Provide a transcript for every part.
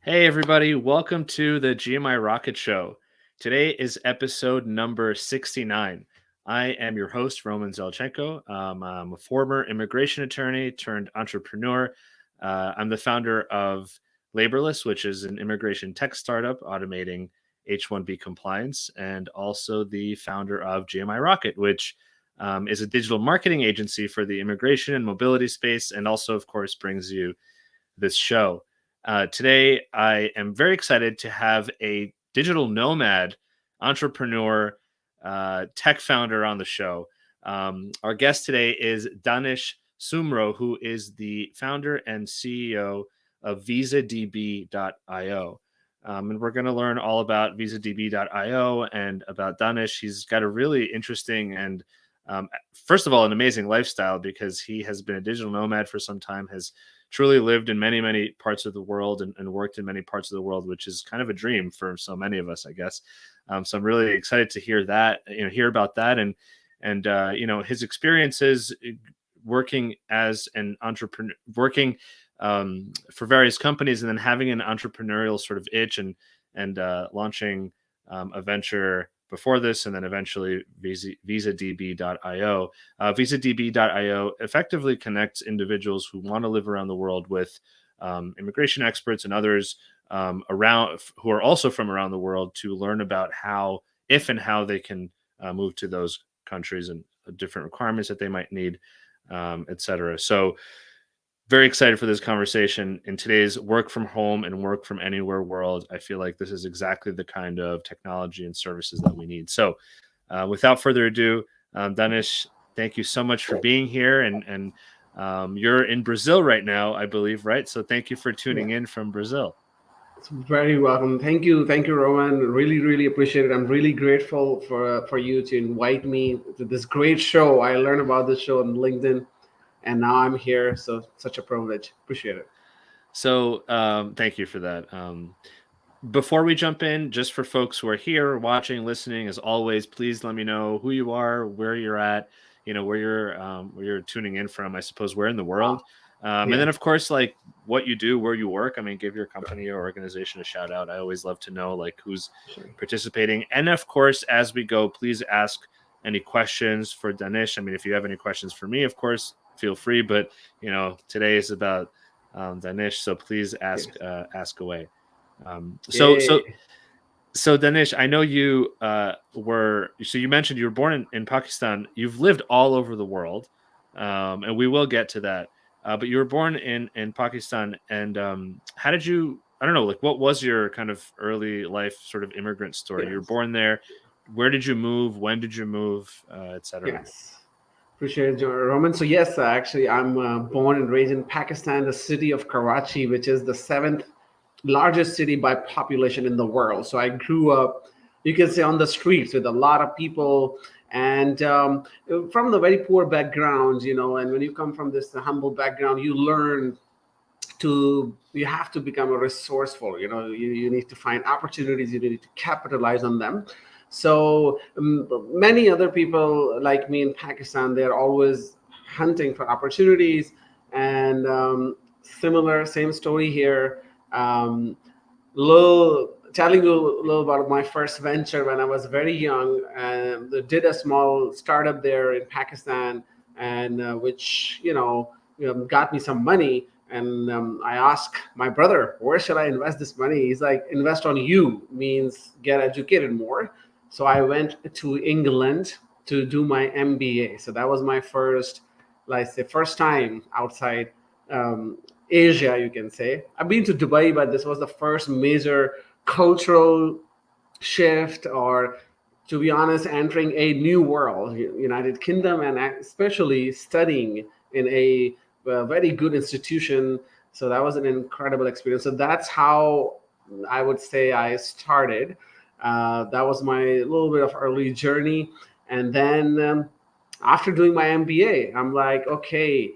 Hey, everybody. Welcome to the GMI Rocket Show. Today is episode number 69. I am your host, Roman Zelchenko. I'm a former immigration attorney turned entrepreneur. I'm the founder of Laborless, which is an immigration tech startup automating H-1B compliance, and also the founder of GMI Rocket, which is a digital marketing agency for the immigration and mobility space, and also, of course, brings you this show. Today, I am very excited to have a digital nomad entrepreneur, tech founder on the show. Our guest today is Danish Soomro, who is the founder and CEO of Visadb.io. And we're going to learn all about Visadb.io and about Danish. He's got a really interesting and first of all, an amazing lifestyle because he has been a digital nomad for some time, has truly lived in many, many parts of the world and worked in many parts of the world, which is kind of a dream for so many of us, I guess. So I'm really excited to hear that, hear about that and his experiences working as an entrepreneur, working for various companies, and then having an entrepreneurial sort of itch and launching a venture before this, and then eventually Visadb.io. Visadb.io effectively connects individuals who want to live around the world with immigration experts and others around who are also from around the world to learn about how, if and how they can move to those countries and different requirements that they might need, etc. So very excited for this conversation. In today's work from home and work from anywhere world, I feel like this is exactly the kind of technology and services that we need. So without further ado, Danish, thank you so much for being here. And you're in Brazil right now, I believe, right? So thank you for tuning in from Brazil. It's very welcome. Thank you, Roman. Really, really appreciate it. I'm really grateful for you to invite me to this great show. I learned about this show on LinkedIn, and now I'm here. So such a privilege. Appreciate it. So thank you for that. Before we jump in, just for folks who are here watching, listening, as always, please let me know who you are, where you're at, where you're tuning in from, I suppose, where in the world. And then, of course, like what you do, where you work. I mean, give your company or organization a shout out. I always love to know like who's participating. And of course, as we go, please ask any questions for Danish. I mean, if you have any questions for me, of course, feel free. But today is about Danish, so please ask away. So Danish, I know you you mentioned you were born in Pakistan. You've lived all over the world, and we will get to that. But you were born in Pakistan, and how did you? I don't know, like what was your kind of early life sort of immigrant story? You were born there. Where did you move? When did you move? Etc. Yes. Appreciate it, Roman. So yes, actually, I'm born and raised in Pakistan, the city of Karachi, which is the seventh largest city by population in the world. So I grew up, you can say, on the streets with a lot of people, and from the very poor backgrounds, and when you come from this humble background, you have to become a resourceful. You need to find opportunities, you need to capitalize on them. So many other people like me in Pakistan, they're always hunting for opportunities, and same story here. Telling you a little about my first venture when I was very young, and did a small startup there in Pakistan, and which got me some money. And I asked my brother, where should I invest this money? He's like, invest on you, means get educated more. So I went to England to do my MBA. So that was my first, first time outside Asia, you can say. I've been to Dubai, but this was the first major cultural shift, or to be honest, entering a new world, United Kingdom, and especially studying in a very good institution. So that was an incredible experience. So that's how I would say I started. That was my little bit of early journey. And then after doing my MBA, I'm like, okay,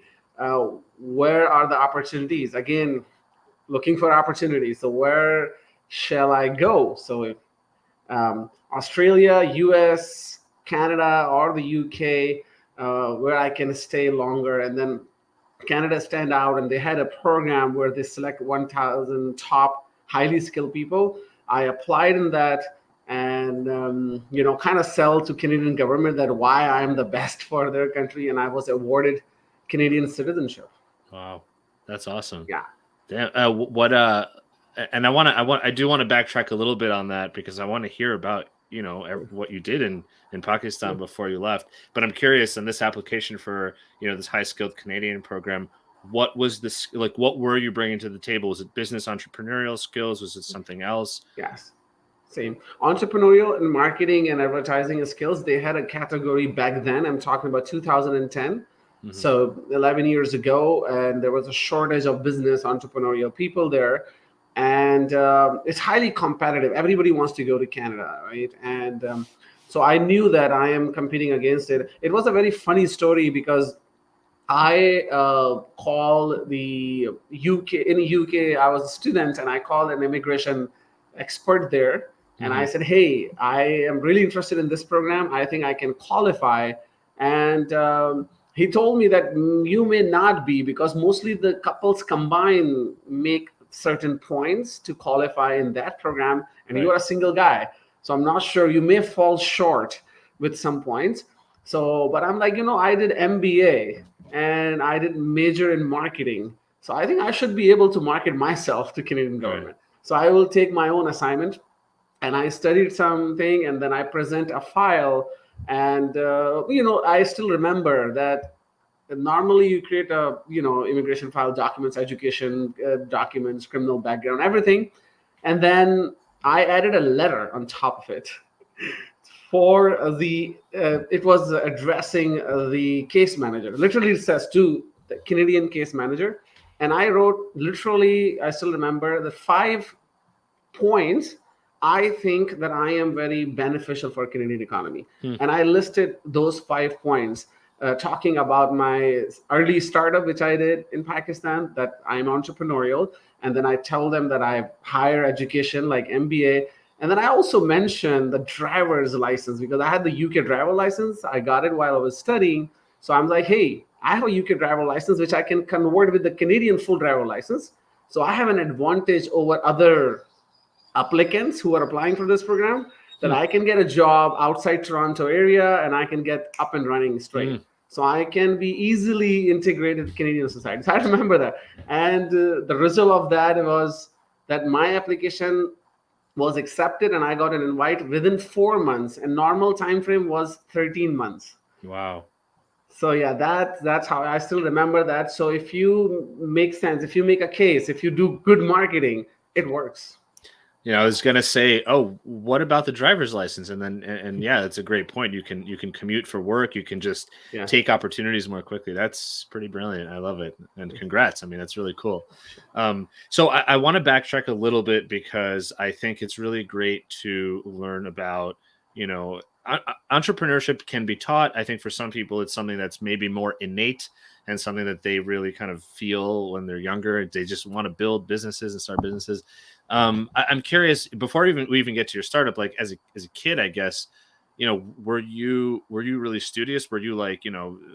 where are the opportunities? Again, looking for opportunities. So where shall I go? So Australia, US, Canada, or the UK, where I can stay longer. And then Canada stand out, and they had a program where they select 1,000 top highly skilled people. I applied in that and, kind of sell to Canadian government that why I'm the best for their country. And I was awarded Canadian citizenship. Wow. That's awesome. Yeah. Damn, and I do want to backtrack a little bit on that because I want to hear about, what you did in Pakistan before you left. But I'm curious in this application for, this high skilled Canadian program, what was this, like, what were you bringing to the table? Was it business entrepreneurial skills? Was it something else? Yes. Same. Entrepreneurial and marketing and advertising skills, they had a category back then. I'm talking about 2010. So 11 years ago, and there was a shortage of business entrepreneurial people there. And it's highly competitive. Everybody wants to go to Canada, right? And so I knew that I am competing against it. It was a very funny story because I called the UK. In the UK, I was a student, and I called an immigration expert there. And I said, hey, I am really interested in this program. I think I can qualify. And he told me that you may not be, because mostly the couples combined make certain points to qualify in that program, and you are a single guy. So I'm not sure, you may fall short with some points. So, but I'm like, I did MBA and I did major in marketing. So I think I should be able to market myself to Canadian government. So I will take my own assignment, and I studied something, and then I present a file. And, I still remember that normally you create a, immigration file, documents, education documents, criminal background, everything. And then I added a letter on top of it for it was addressing the case manager. Literally it says to the Canadian case manager. And I wrote, literally, I still remember the 5 points I think that I am very beneficial for Canadian economy. And I listed those 5 points, talking about my early startup, which I did in Pakistan, that I'm entrepreneurial. And then I tell them that I have higher education like MBA. And then I also mentioned the driver's license, because I had the UK driver license. I got it while I was studying. So I'm like, hey, I have a UK driver license, which I can convert with the Canadian full driver license. So I have an advantage over other applicants who are applying for this program, that I can get a job outside Toronto area and I can get up and running straight. So I can be easily integrated with Canadian society. So I remember that. And the result of that was that my application was accepted and I got an invite within 4 months, and normal time frame was 13 months. Wow. So yeah, that's how I still remember that. So if you make sense, if you make a case, if you do good marketing, it works. I was gonna say, oh, what about the driver's license? And then, and yeah, that's a great point. You can commute for work. You can just take opportunities more quickly. That's pretty brilliant. I love it, and congrats. I mean, that's really cool. So I want to backtrack a little bit, because I think it's really great to learn about, entrepreneurship can be taught. I think for some people, it's something that's maybe more innate and something that they really kind of feel when they're younger. They just want to build businesses and start businesses. I'm curious, before we even get to your startup, like as a kid, I guess, were you really studious? Were you like,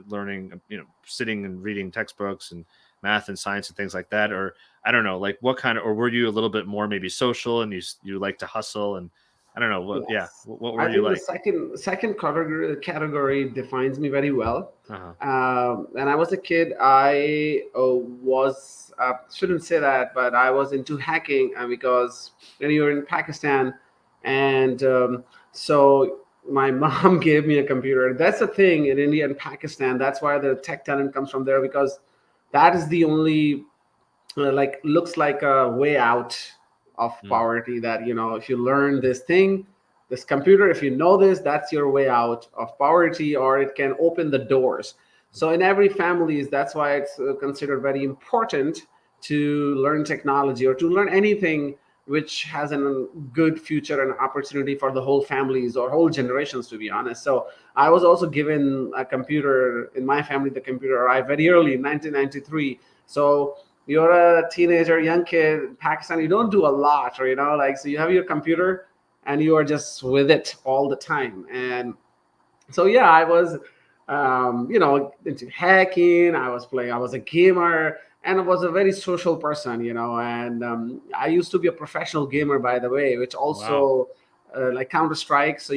learning, sitting and reading textbooks and math and science and things like that? Or I don't know, like what kind of, or were you a little bit more maybe social and you like to hustle? And I don't know what, what were you like? The second category defines me very well. When I was a kid, I was, shouldn't say that, but I was into hacking, because when you were in Pakistan, and so my mom gave me a computer. That's the thing in India and Pakistan. That's why the tech talent comes from there, because that is the only looks like a way out of poverty, that if you learn this computer, if you know this, that's your way out of poverty, or it can open the doors. So in every family, that's why it's considered very important to learn technology, or to learn anything which has a good future and opportunity for the whole families or whole generations, to be honest. So I was also given a computer in my family. The computer arrived very early in 1993. So you're a teenager, young kid in Pakistan, you don't do a lot, or, so you have your computer and you are just with it all the time. And so, yeah, I was, into hacking. I was a gamer. and I was a very social person, and I used to be a professional gamer, by the way, which Wow. also like Counter-Strike. So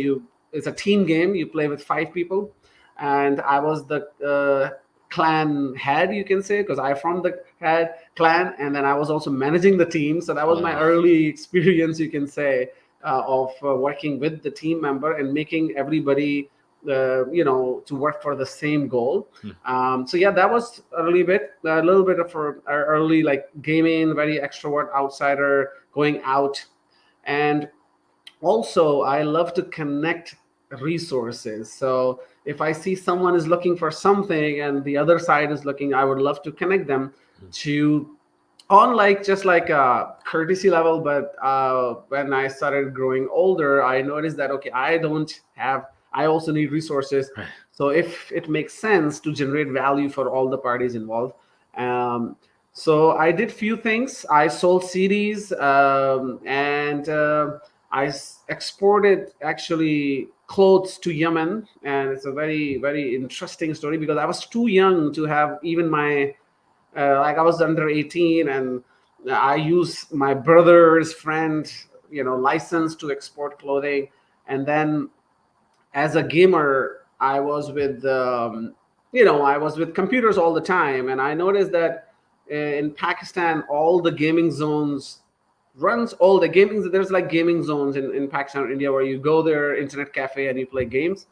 it's a team game. You play with 5 people, and I was the clan head, you can say, because I from the head clan, and then I was also managing the team. So that was my Wow. early experience, you can say, of working with the team member and making everybody to work for the same goal. Hmm. So yeah, that was a little bit of our early like gaming, very extrovert outsider going out. And also I love to connect resources. So if I see someone is looking for something and the other side is looking, I would love to connect them to, on like just like a courtesy level. But when I started growing older, I noticed that okay, I also need resources. Right. So if it makes sense to generate value for all the parties involved, um, so I did few things. I sold CDs, and exported actually clothes to Yemen, and it's a very very interesting story because I was too young to have even my like I was under 18, and I used my brother's friend license to export clothing. And then as a gamer, I was with computers all the time, and I noticed that in Pakistan, all the gaming zones runs all the gaming. There's like gaming zones in Pakistan or India where you go there, internet cafe, and you play games.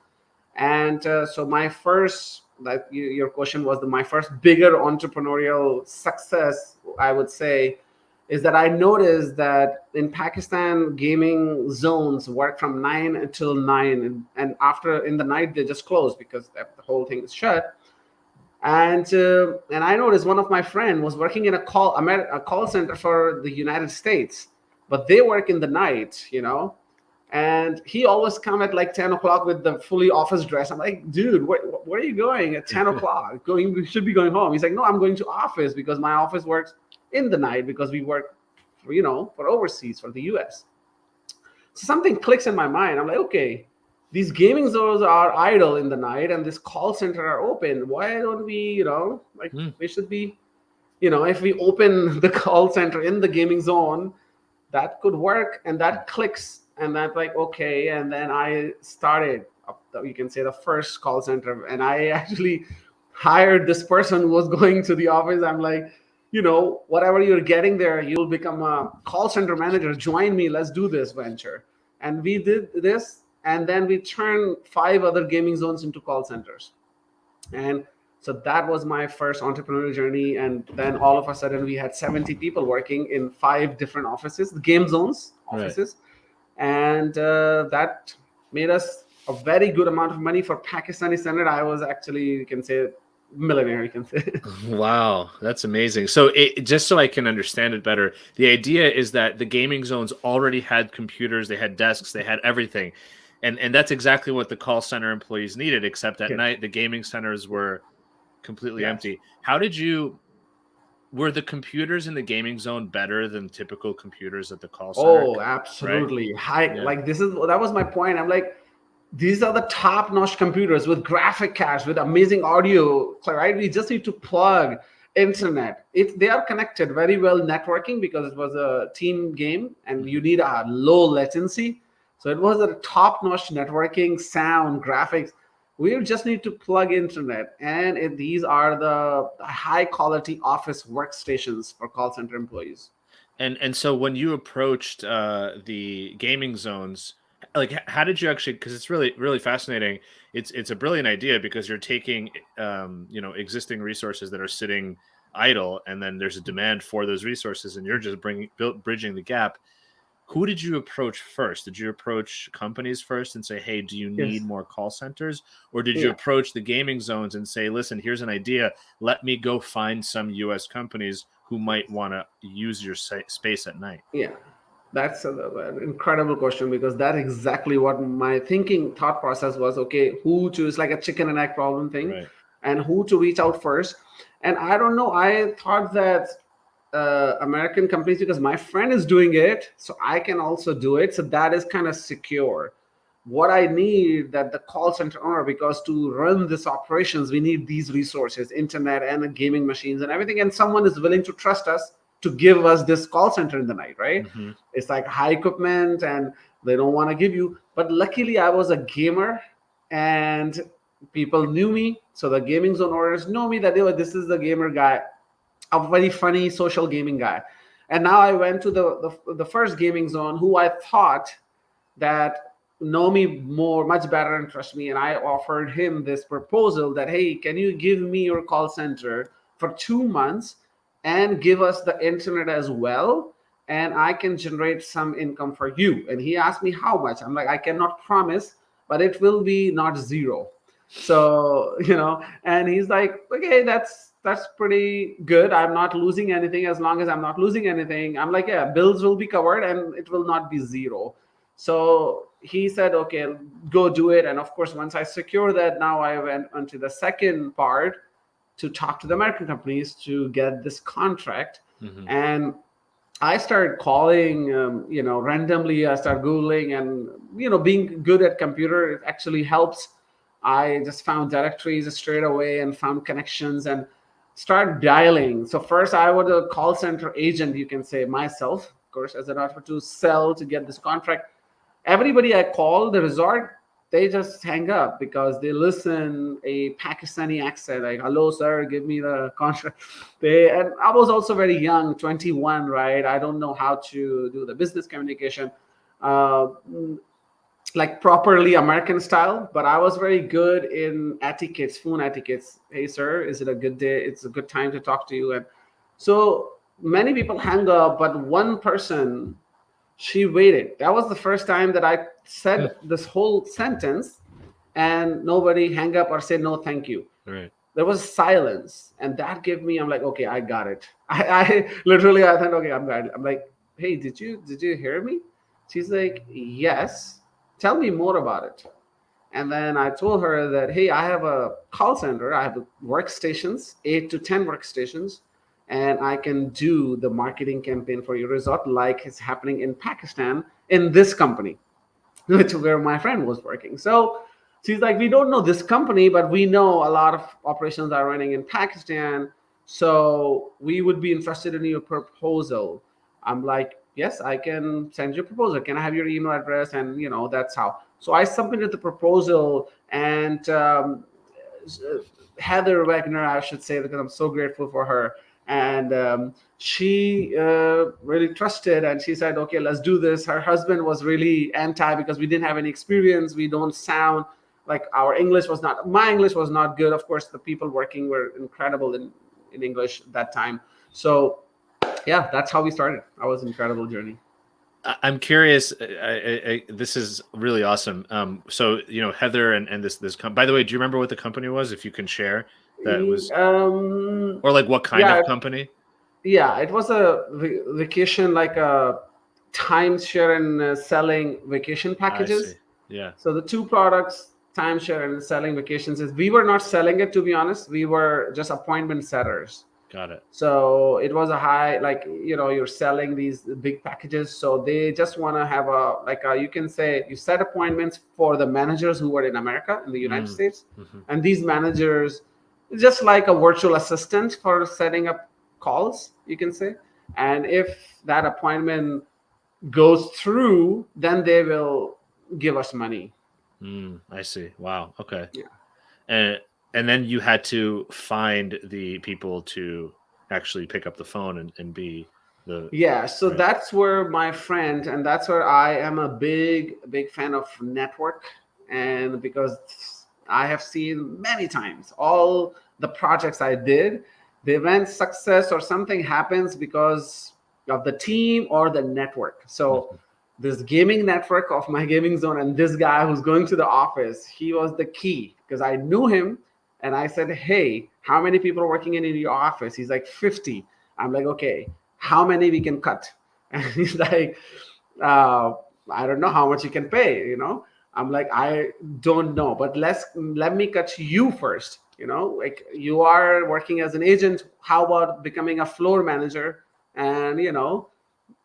And so my first, like your question was, my first bigger entrepreneurial success, I would say, is that I noticed that in Pakistan, gaming zones work from 9 until 9, and after in the night they just close because the whole thing is shut. And I noticed one of my friend was working in a call center for the United States, but they work in the night, and he always come at like 10 o'clock with the fully office dress. I'm like, dude, where are you going at 10 o'clock? We should be going home. He's like, no, I'm going to office because my office works in the night because we work for overseas, for the US. So something clicks in my mind. I'm like, okay, these gaming zones are idle in the night and this call center are open. Why don't we, like Hmm. we should be, if we open the call center in the gaming zone, that could work. And that clicks. And that's like, okay. And then I started, you can say, the first call center. And I actually hired this person who was going to the office. I'm like, whatever you're getting there, you'll become a call center manager. Join me. Let's do this venture. And we did this. And then we turned 5 other gaming zones into call centers. And so that was my first entrepreneurial journey. And then all of a sudden, we had 70 people working in 5 different offices, the game zones Right. offices. And that made us a very good amount of money. For Pakistani standard, I was actually, you can say, millionaire, you can say. Wow, that's amazing. So just so I can understand it better, the idea is that the gaming zones already had computers, they had desks, they had everything. And that's exactly what the call center employees needed, except at Yes. night the gaming centers were completely Yes. empty. Were the computers in the gaming zone better than typical computers at the call center? Oh, Right? absolutely. High. Yeah. Like that was my point. I'm like, these are the top-notch computers with graphic cards, with amazing audio, right? We just need to plug internet. They are connected very well, networking, because it was a team game and you need a low latency. So it was a top-notch networking, sound, graphics. We just need to plug internet, and these are the high-quality office workstations for call center employees. And so when you approached the gaming zones, like how did you actually? Because it's really fascinating. It's a brilliant idea because you're taking existing resources that are sitting idle, and then there's a demand for those resources, and you're just bridging the gap. Who did you approach first? Did you approach companies first and say, "Hey, do you need Yes. more call centers?" Or did you Yeah. approach the gaming zones and say, "Listen, here's an idea. Let me go find some U.S. companies who might want to use your space at night"? Yeah, that's an incredible question, because that's exactly what my thinking thought process was. Okay, who to, it's like a chicken and egg problem thing, Right. and who to reach out first. And I don't know, I thought that American companies, because my friend is doing it, so I can also do it. So that is kind of secure. what I need, that the call center owner, because to run this operations, we need these resources, internet and the gaming machines and everything. And someone is willing to trust us to give us this call center in the night, right? Mm-hmm. It's like high equipment and they don't want to give you. But luckily I was a gamer and people knew me. So the gaming zone owners know me that this is the gamer guy, a very funny social gaming guy. And now I went to the first gaming zone who I thought that know me more, much better and trust me. And I offered him this proposal that, hey, can you give me your call center for 2 months and give us the internet as well? And I can generate some income for you. And he asked me how much. I'm like, I cannot promise, but it will be not zero. So, and he's like, okay, that's pretty good. I'm not losing anything. As long as I'm not losing anything, I'm like, yeah, bills will be covered and it will not be zero. So he said, okay, go do it. And of course, once I secure that, now I went onto the second part to talk to the American companies to get this contract. Mm-hmm. And I started calling, randomly. I started Googling, and, being good at computer, it actually helps. I just found directories straight away and found connections and start dialing. So first I was a call center agent, you can say, myself, of course, as an offer to sell to get this contract. Everybody I call the resort, they just hang up because they listen a Pakistani accent, like, hello, sir, give me the contract. And I was also very young, 21, right? I don't know how to do the business communication. Like properly American style, but I was very good in etiquettes, phone etiquettes. Hey, sir, is it a good day? It's a good time to talk to you. And so many people hang up, but one person, she waited. That was the first time that I said this whole sentence and nobody hang up or say, no, thank you. Right. There was silence. And that gave me, I'm like, okay, I got it. I literally, I thought, okay, I'm got it. I'm like, hey, did you hear me? She's like, yes. Tell me more about it. And then I told her that, hey, I have a call center. I have workstations, 8 to 10 workstations, and I can do the marketing campaign for your resort like it's happening in Pakistan in this company, which where my friend was working. So she's like, we don't know this company, but we know a lot of operations are running in Pakistan. So we would be interested in your proposal. I'm like, yes, I can send you a proposal. Can I have your email address? And, that's how. So I submitted the proposal, and Heather Wagner, I should say, because I'm so grateful for her. And she really trusted, and she said, okay, let's do this. Her husband was really anti because we didn't have any experience. We don't sound like my English was not good. Of course, the people working were incredible in English at that time. So yeah, that's how we started. That was an incredible journey. I'm curious. This is really awesome. So Heather and this by the way, do you remember what the company was? If you can share, that was or like what kind of company? Yeah, it was a vacation, like a timeshare and selling vacation packages. Yeah. So the two products, timeshare and selling vacations, is we were not selling it, to be honest. We were just appointment setters. Got it. So it was a high, like, you're selling these big packages. So they just want to have you can say you set appointments for the managers who were in America, in the United States. Mm-hmm. And these managers, just like a virtual assistant for setting up calls, you can say. And if that appointment goes through, then they will give us money. I see. Wow. Okay. Yeah. And then you had to find the people to actually pick up the phone and be the... Yeah, so right. That's where my friend, and that's where I am a big fan of network. And because I have seen many times all the projects I did, the event success or something happens because of the team or the network. So this gaming network of my gaming zone and this guy who's going to the office, he was the key because I knew him. And I said, hey, how many people are working in your office? He's like, 50. I'm like, okay, how many we can cut? And he's like, I don't know how much you can pay, I'm like, I don't know, but let me cut you first. Like, you are working as an agent. How about becoming a floor manager? And,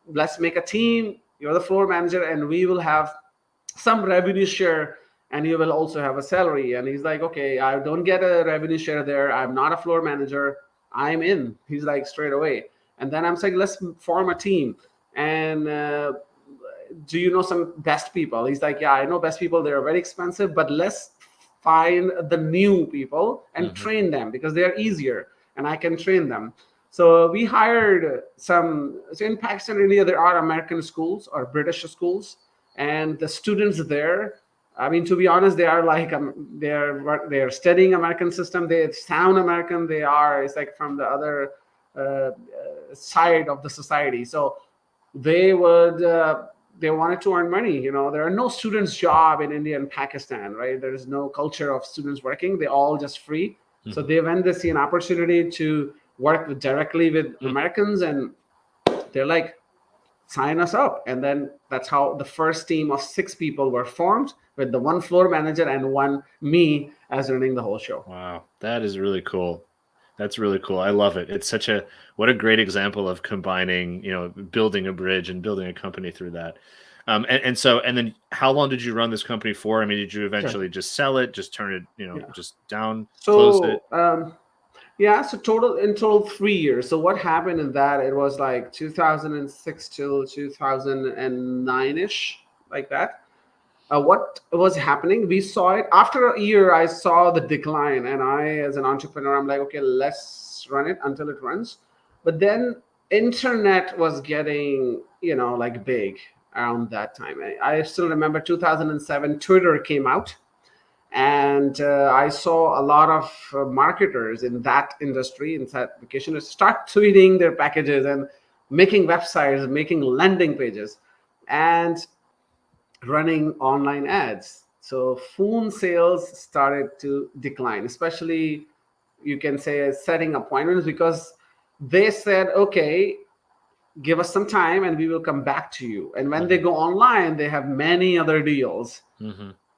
let's make a team. You're the floor manager and we will have some revenue share, and you will also have a salary. And he's like, okay, I don't get a revenue share there. I'm not a floor manager. I'm in. He's like, straight away. And then I'm saying, let's form a team. And do you know some best people? He's like, yeah, I know best people. They're very expensive, but let's find the new people and train them, because they're easier and I can train them. So we hired some. So in Pakistan, India, there are American schools or British schools, and the students there, I mean, to be honest, they are like they're studying American system. They sound American. They are. It's like from the other side of the society. So they would. They wanted to earn money. You know, there are no students' job in India and Pakistan, right? There is no culture of students working. They all just free. So when they see an opportunity to work directly with Americans, and they're like, sign us up. And then that's how the first team of 6 people were formed, with the 1 floor manager and 1 me as running the whole show. Wow, that is really cool. That's really cool. I love it. It's what a great example of combining, building a bridge and building a company through that. And then how long did you run this company for? I mean, did you eventually just sell it, just turn it, just down, close it? So total 3 years. So what happened in that, it was like 2006 till 2009-ish, like that. What was happening, we saw it after a year. I saw the decline, and I, as an entrepreneur, I'm like, okay, let's run it until it runs. But then internet was getting, like big around that time. I still remember 2007, Twitter came out. And I saw a lot of marketers in that industry, in that application, start tweeting their packages and making websites, making landing pages, and running online ads. So phone sales started to decline, especially, you can say, setting appointments, because they said, okay, give us some time and we will come back to you. And when they go online, they have many other deals.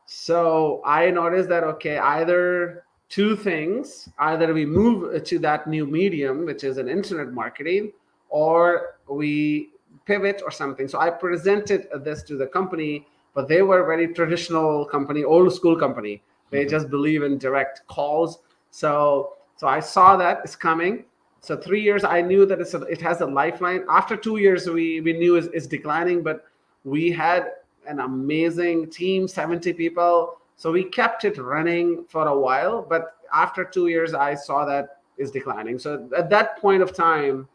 So I noticed that, okay, either 2 things: either we move to that new medium, which is an internet marketing, or we pivot or something. So I presented this to the company, but they were a very traditional company, old school company. They just believe in direct calls. So I saw that it's coming. So 3 years, I knew that it has a lifeline. After 2 years, we knew it's declining, but we had an amazing team, 70 people. So we kept it running for a while, but after 2 years, I saw that it's declining. So at that point of time,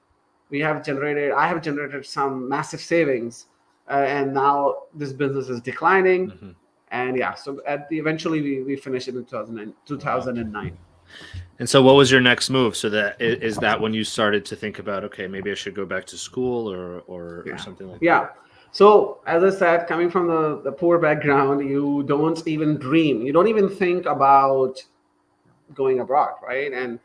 I have generated some massive savings, and now this business is declining. And so eventually we finished it in 2009. And so what was your next move? So is that when you started to think about, okay, maybe I should go back to school or something like that? Yeah. So as I said, coming from the poor background, you don't even dream. You don't even think about going abroad, right? And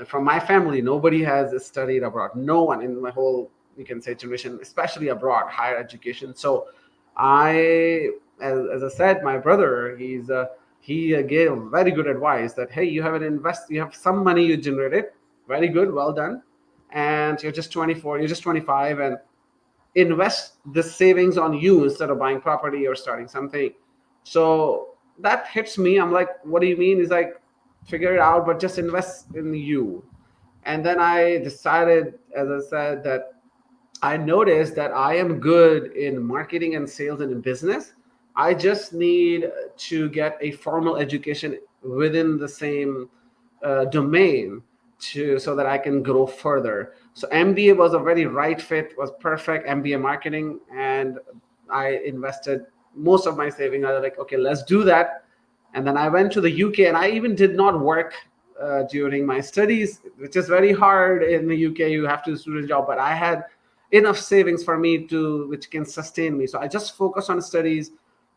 from my family, nobody has studied abroad. No one in my whole, you can say, generation, especially abroad, higher education. So as I said, my brother, he gave very good advice that, hey, you have some money you generated. Very good, well done. And you're just 24, you're just 25, and invest the savings on you instead of buying property or starting something. So that hits me. I'm like, what do you mean? He's like, figure it out, but just invest in you. And then I decided, as I said, that I noticed that I am good in marketing and sales and in business. I just need to get a formal education within the same domain so that I can grow further. So MBA was a very right fit, was perfect, MBA marketing. And I invested most of my savings. I was like, okay, let's do that. And then I went to the UK, and I even did not work during my studies, which is very hard in the UK. You have to do a student job, but I had enough savings for me which can sustain me. So I just focused on studies,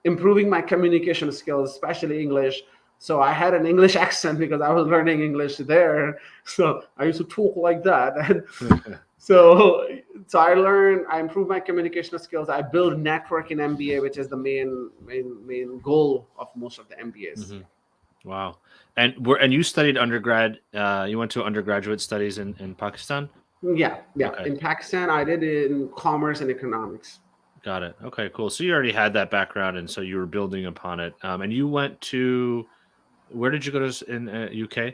improving my communication skills, especially English. So I had an English accent because I was learning English there. So I used to talk like that. And so I improved my communication skills. I built network in MBA, which is the main goal of most of the MBAs. Wow. And you studied undergrad, you went to undergraduate studies in Pakistan? Yeah. Okay. In Pakistan, I did in commerce and economics. Got it. Okay, cool. So you already had that background, and so you were building upon it. And you went to where did you go to in UK?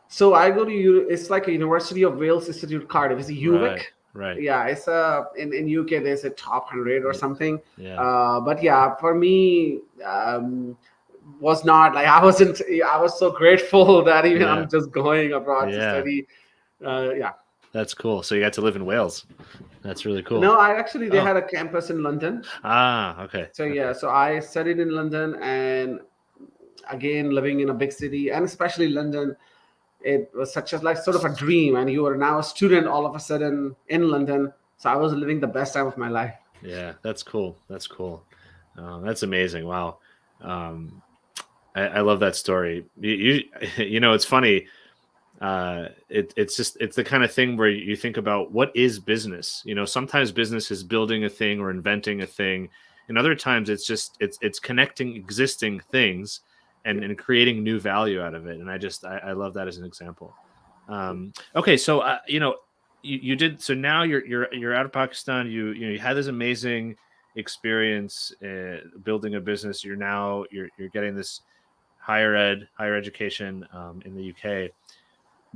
So I go to it's like a University of Wales Institute Cardiff. It's a UWIC. Right. Right. Yeah, it's a in UK there's a top 100 or Y- something. Yeah. But yeah, for me, was not like I wasn't. I was so grateful that even Yeah. I'm just going abroad to Yeah. study. Yeah. That's cool. So you got to live in Wales. That's really cool. No, I actually they Oh. had a campus in London. Okay. So Okay. yeah, so I studied in London, and again living in a big city, and especially London, it was such a like sort of a dream. And you are now a student all of a sudden in London. So I was living the best time of my life. Yeah, that's cool. That's cool. That's amazing. Wow. Um, I love that story. You know, it's funny. It's the kind of thing where you think about what is business. You know, sometimes business is building a thing or inventing a thing, and other times it's connecting existing things and creating new value out of it. And I love that as an example. Okay, so you know, you did so now you're out of Pakistan. You had this amazing experience building a business. You're getting this higher education in the UK.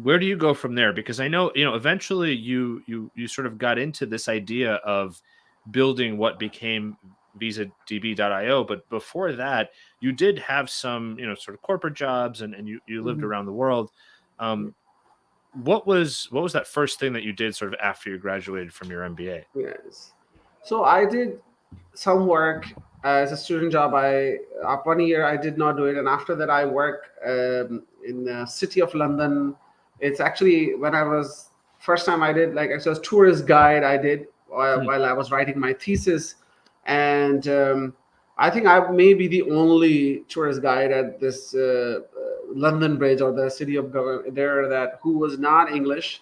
Where do you go from there? Because I know, you know, eventually you sort of got into this idea of building what became Visadb.io, but before that, you did have some, you know, sort of corporate jobs and you lived Mhm. around the world. Um, what was that first thing that you did sort of after you graduated from your MBA? Yes. So I did some work as a student job. I up 1 year I did not do it, and after that I work in the city of London. It's actually when I was first time I did like I was tourist guide. I did Hmm. while I was writing my thesis, and I think I may be the only tourist guide at this London Bridge or the city of government there that who was not English.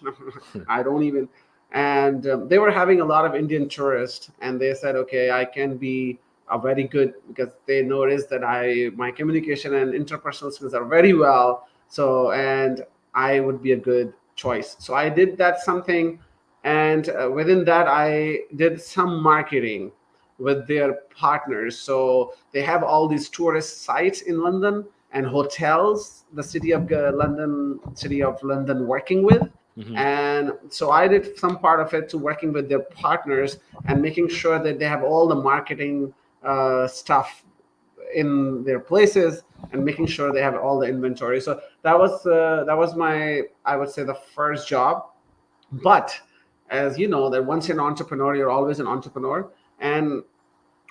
I don't even and they were having a lot of Indian tourists, and they said, "Okay, I can be a very good," because they noticed that I my communication and interpersonal skills are very well. So, and I would be a good choice. So I did that something, and within that, I did some marketing with their partners. So they have all these tourist sites in London and hotels. The city of London, working with Hmm. and so I did some part of it to working with their partners and making sure that they have all the marketing stuff in their places and making sure they have all the inventory. So that was my I would say the first job. But as you know, that once you're an entrepreneur, you're always an entrepreneur. And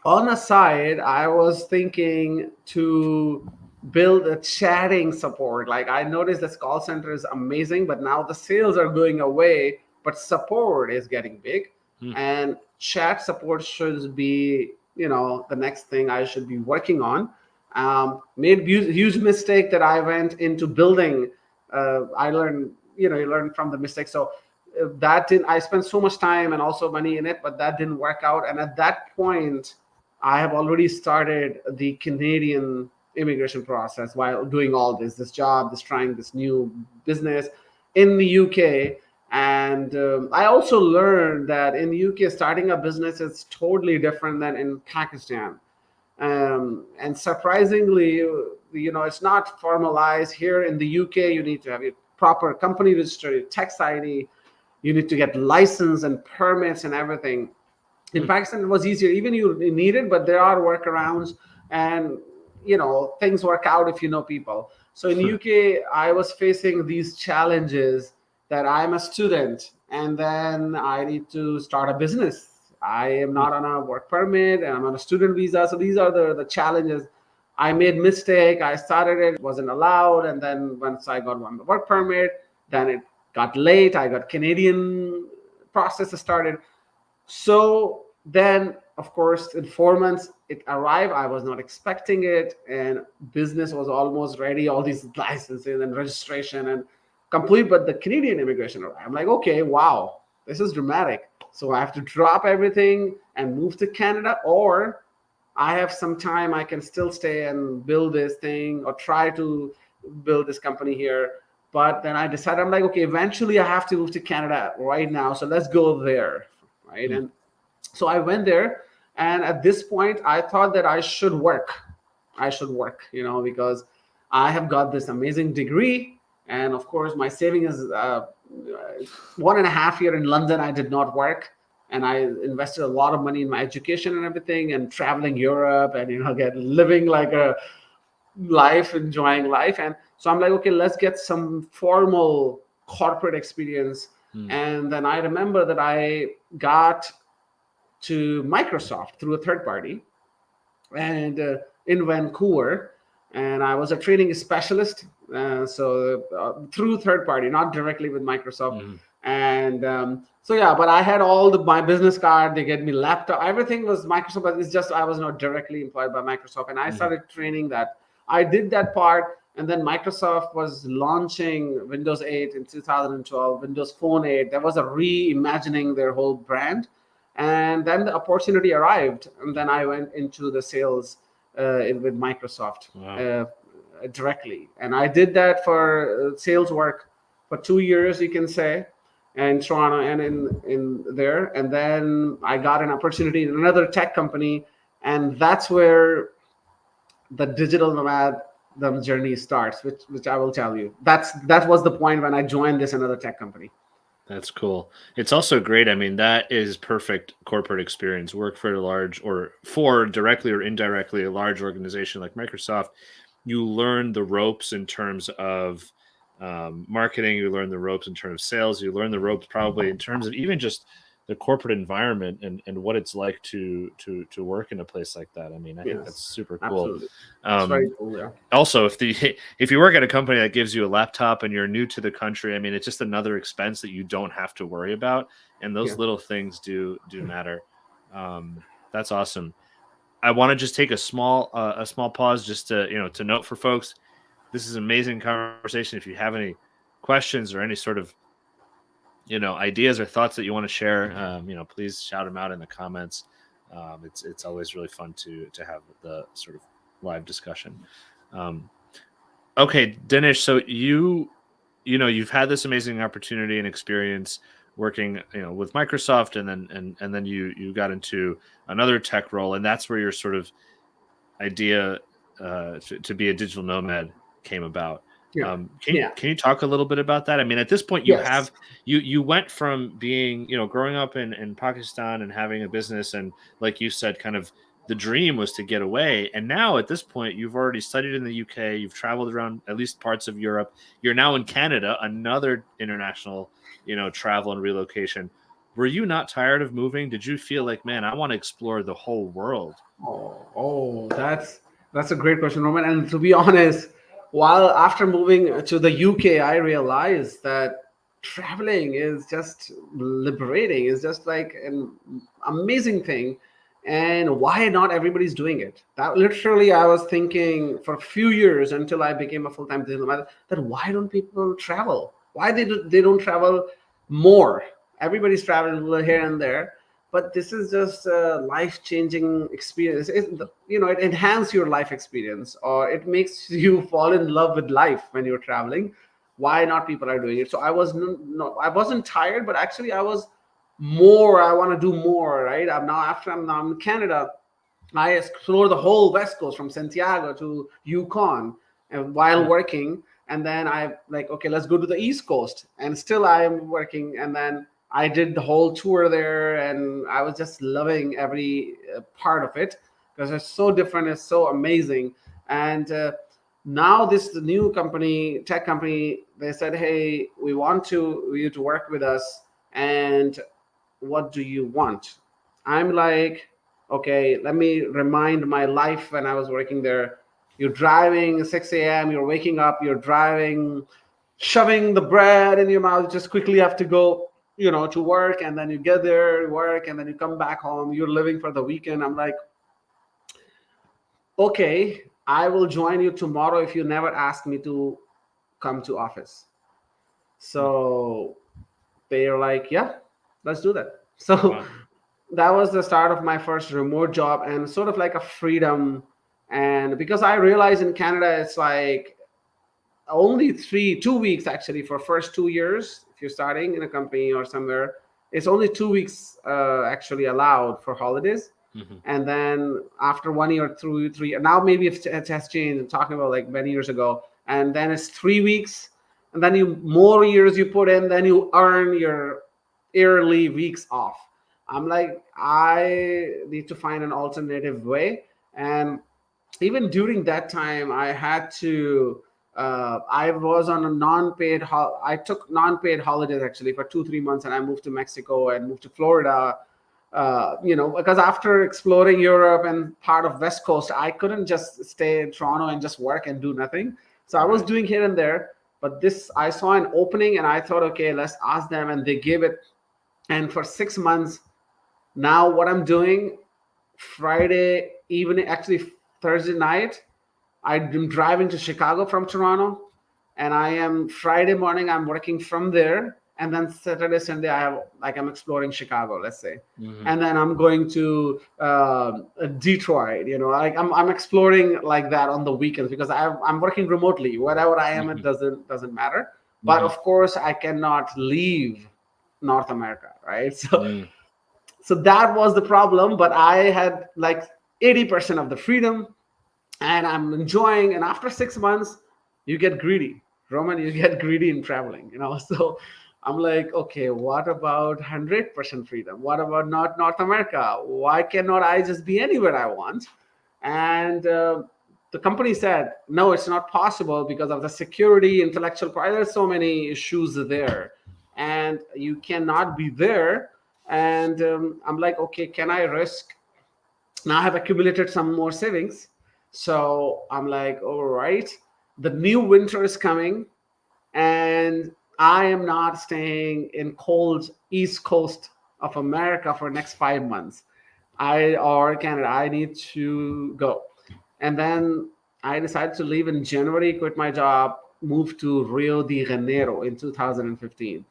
on a side, I was thinking to build a chatting support. Like I noticed this call center is amazing, but now the sales are going away, but support is getting big. Hmm. And chat support should be, you know, the next thing I should be working on. Made huge mistake that I went into building. I learned, you know, you learn from the mistake. So that didn't. I spent so much time and also money in it, but that didn't work out. And at that point, I have already started the Canadian immigration process while doing all this job, this trying this new business in the UK. And I also learned that in the UK, starting a business is totally different than in Pakistan. And surprisingly, you know, it's not formalized here in the UK. You need to have your proper company register, your tax ID. You need to get license and permits and everything. In Hmm. Pakistan, it was easier. Even you need it, but there are workarounds, and you know things work out if you know people. So in UK, I was facing these challenges that I'm a student, and then I need to start a business. I am Hmm. not on a work permit, and I'm on a student visa. So these are the challenges. I made mistake. I started it, wasn't allowed, and then once I got one work permit, then it got late. I got Canadian process started. So then, of course, in 4 months, it arrived. I was not expecting it, and business was almost ready. All these licenses and registration and complete, but the Canadian immigration arrived. I'm like, okay, wow, this is dramatic. So I have to drop everything and move to Canada, or I have some time. I can still stay and build this thing, or try to build this company here. But then I decided, I'm like, okay, eventually I have to move to Canada right now. So let's go there, right? Hmm. And So I went there, and at this point I thought that I should work. Because I have got this amazing degree, and of course my saving is 1.5 year in London. I did not work, and I invested a lot of money in my education and everything, and traveling Europe, and get living like a life, enjoying life. And so I'm like, okay, let's get some formal corporate experience. And then I remember that I got to Microsoft through a third party, and in Vancouver, and I was a training specialist. Through third party, not directly with Microsoft. And so yeah, but I had all my business card. They get me laptop. Everything was Microsoft, but it's just I was not directly employed by Microsoft. And I started training that. I did that part, and then Microsoft was launching Windows 8 in 2012, Windows Phone 8. There was a reimagining their whole brand. And then the opportunity arrived, and then I went into the sales with Microsoft directly. And I did that for sales work for 2 years, you can say, in Toronto and in there. And then I got an opportunity in another tech company, and that's where the digital nomad journey starts, which I will tell you. That was the point when I joined this another tech company. That's cool. It's also great. I mean, that is perfect corporate experience. Work for a large, or for directly or indirectly a large organization like Microsoft. You learn the ropes in terms of marketing. You learn the ropes in terms of sales. You learn the ropes probably in terms of even just the corporate environment and what it's like to work in a place like that. I mean, I think that's super cool. Absolutely. It's very cool, yeah. Also, if you work at a company that gives you a laptop and you're new to the country, I mean, it's just another expense that you don't have to worry about, and those little things do matter. That's awesome. I want to just take a small pause just to note for folks, this is an amazing conversation. If you have any questions or any sort of ideas or thoughts that you want to share, please shout them out in the comments. It's always really fun to have the sort of live discussion. Okay, Danish. So you've had this amazing opportunity and experience working, with Microsoft, and then you got into another tech role, and that's where your sort of idea to be a digital nomad came about. Can you talk a little bit about that? I mean, at this point, you went from being, growing up in Pakistan and having a business, and like you said, kind of the dream was to get away. And now at this point, you've already studied in the UK, you've traveled around at least parts of Europe. You're now in Canada, another international, travel and relocation. Were you not tired of moving? Did you feel like, man, I want to explore the whole world? Oh, that's a great question, Roman. And to be honest, while after moving to the UK, I realized that traveling is just liberating. It's just like an amazing thing. And why not everybody's doing it? That literally, I was thinking for a few years until I became a full-time digital nomad, that why don't people travel? Why they don't travel more? Everybody's traveling here and there, but this is just a life-changing experience. It enhances your life experience, or it makes you fall in love with life when you're traveling. Why not people are doing it? So I wasn't tired, but actually I was more. I want to do more, right? I'm now in Canada. I explore the whole West Coast from Santiago to Yukon, and while working, and then I like, okay, let's go to the East Coast, and still I'm working, and then I did the whole tour there, and I was just loving every part of it because it's so different, it's so amazing. And now this new tech company, they said, hey, we want you to work with us, and what do you want? I'm like, okay, let me remind my life when I was working there. You're driving 6 a.m., you're waking up, you're driving, shoving the bread in your mouth, you just quickly have to go, to work, and then you get there, work, and then you come back home, you're living for the weekend. I'm like, okay, I will join you tomorrow if you never ask me to come to office. So they're like, yeah, let's do that. So that was the start of my first remote job, and sort of like a freedom. And because I realized in Canada, it's like only 2 weeks actually for first 2 years if you're starting in a company or somewhere, it's only 2 weeks actually allowed for holidays. Hmm. And then after 1 year, 3, now maybe it has changed. I'm talking about like many years ago. And then it's 3 weeks, and then you more years you put in, then you earn your yearly weeks off. I'm like, I need to find an alternative way. And even during that time, I had to. I was on a non-paid. I took non-paid holidays actually for 2 3 months, and I moved to Mexico and moved to Florida. Because after exploring Europe and part of West Coast, I couldn't just stay in Toronto and just work and do nothing. So I was Right. doing here and there. But this, I saw an opening, and I thought, okay, let's ask them, and they gave it. And for 6 months now, what I'm doing, Friday evening, actually Thursday night, I'm driving to Chicago from Toronto, and I am Friday morning. I'm working from there, and then Saturday, Sunday, I'm exploring Chicago, let's say, Hmm. and then I'm going to Detroit. Like I'm exploring like that on the weekends because I'm working remotely. Wherever I am, it Hmm. doesn't matter. But Hmm. of course, I cannot leave North America, right? Mm. So that was the problem. But I had like 80% of the freedom, and I'm enjoying. And after 6 months, you get greedy, Roman. You get greedy in traveling. So I'm like, okay, what about 100% freedom? What about not North America? Why cannot I just be anywhere I want? And the company said, no, it's not possible because of the security, intellectual property. There's so many issues there, and you cannot be there. And I'm like, okay, can I risk? Now I have accumulated some more savings. So I'm like, all right, the new winter is coming, and I am not staying in cold East Coast of America for next 5 months. Or Canada, I need to go. And then I decided to leave in January, quit my job, move to Rio de Janeiro in 2015,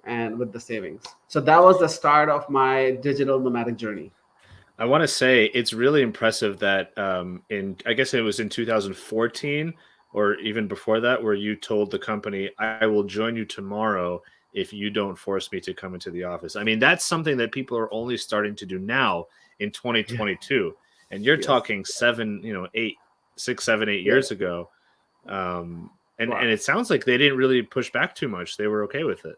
and with the savings. So that was the start of my digital nomadic journey. I want to say it's really impressive that I guess it was in 2014 or even before that, where you told the company, I will join you tomorrow if you don't force me to come into the office. I mean, that's something that people are only starting to do now in Yeah. 2022. And you're Yes. talking 8 6 7 8 years Yes. ago. And Wow. it sounds like they didn't really push back too much. They were okay with it.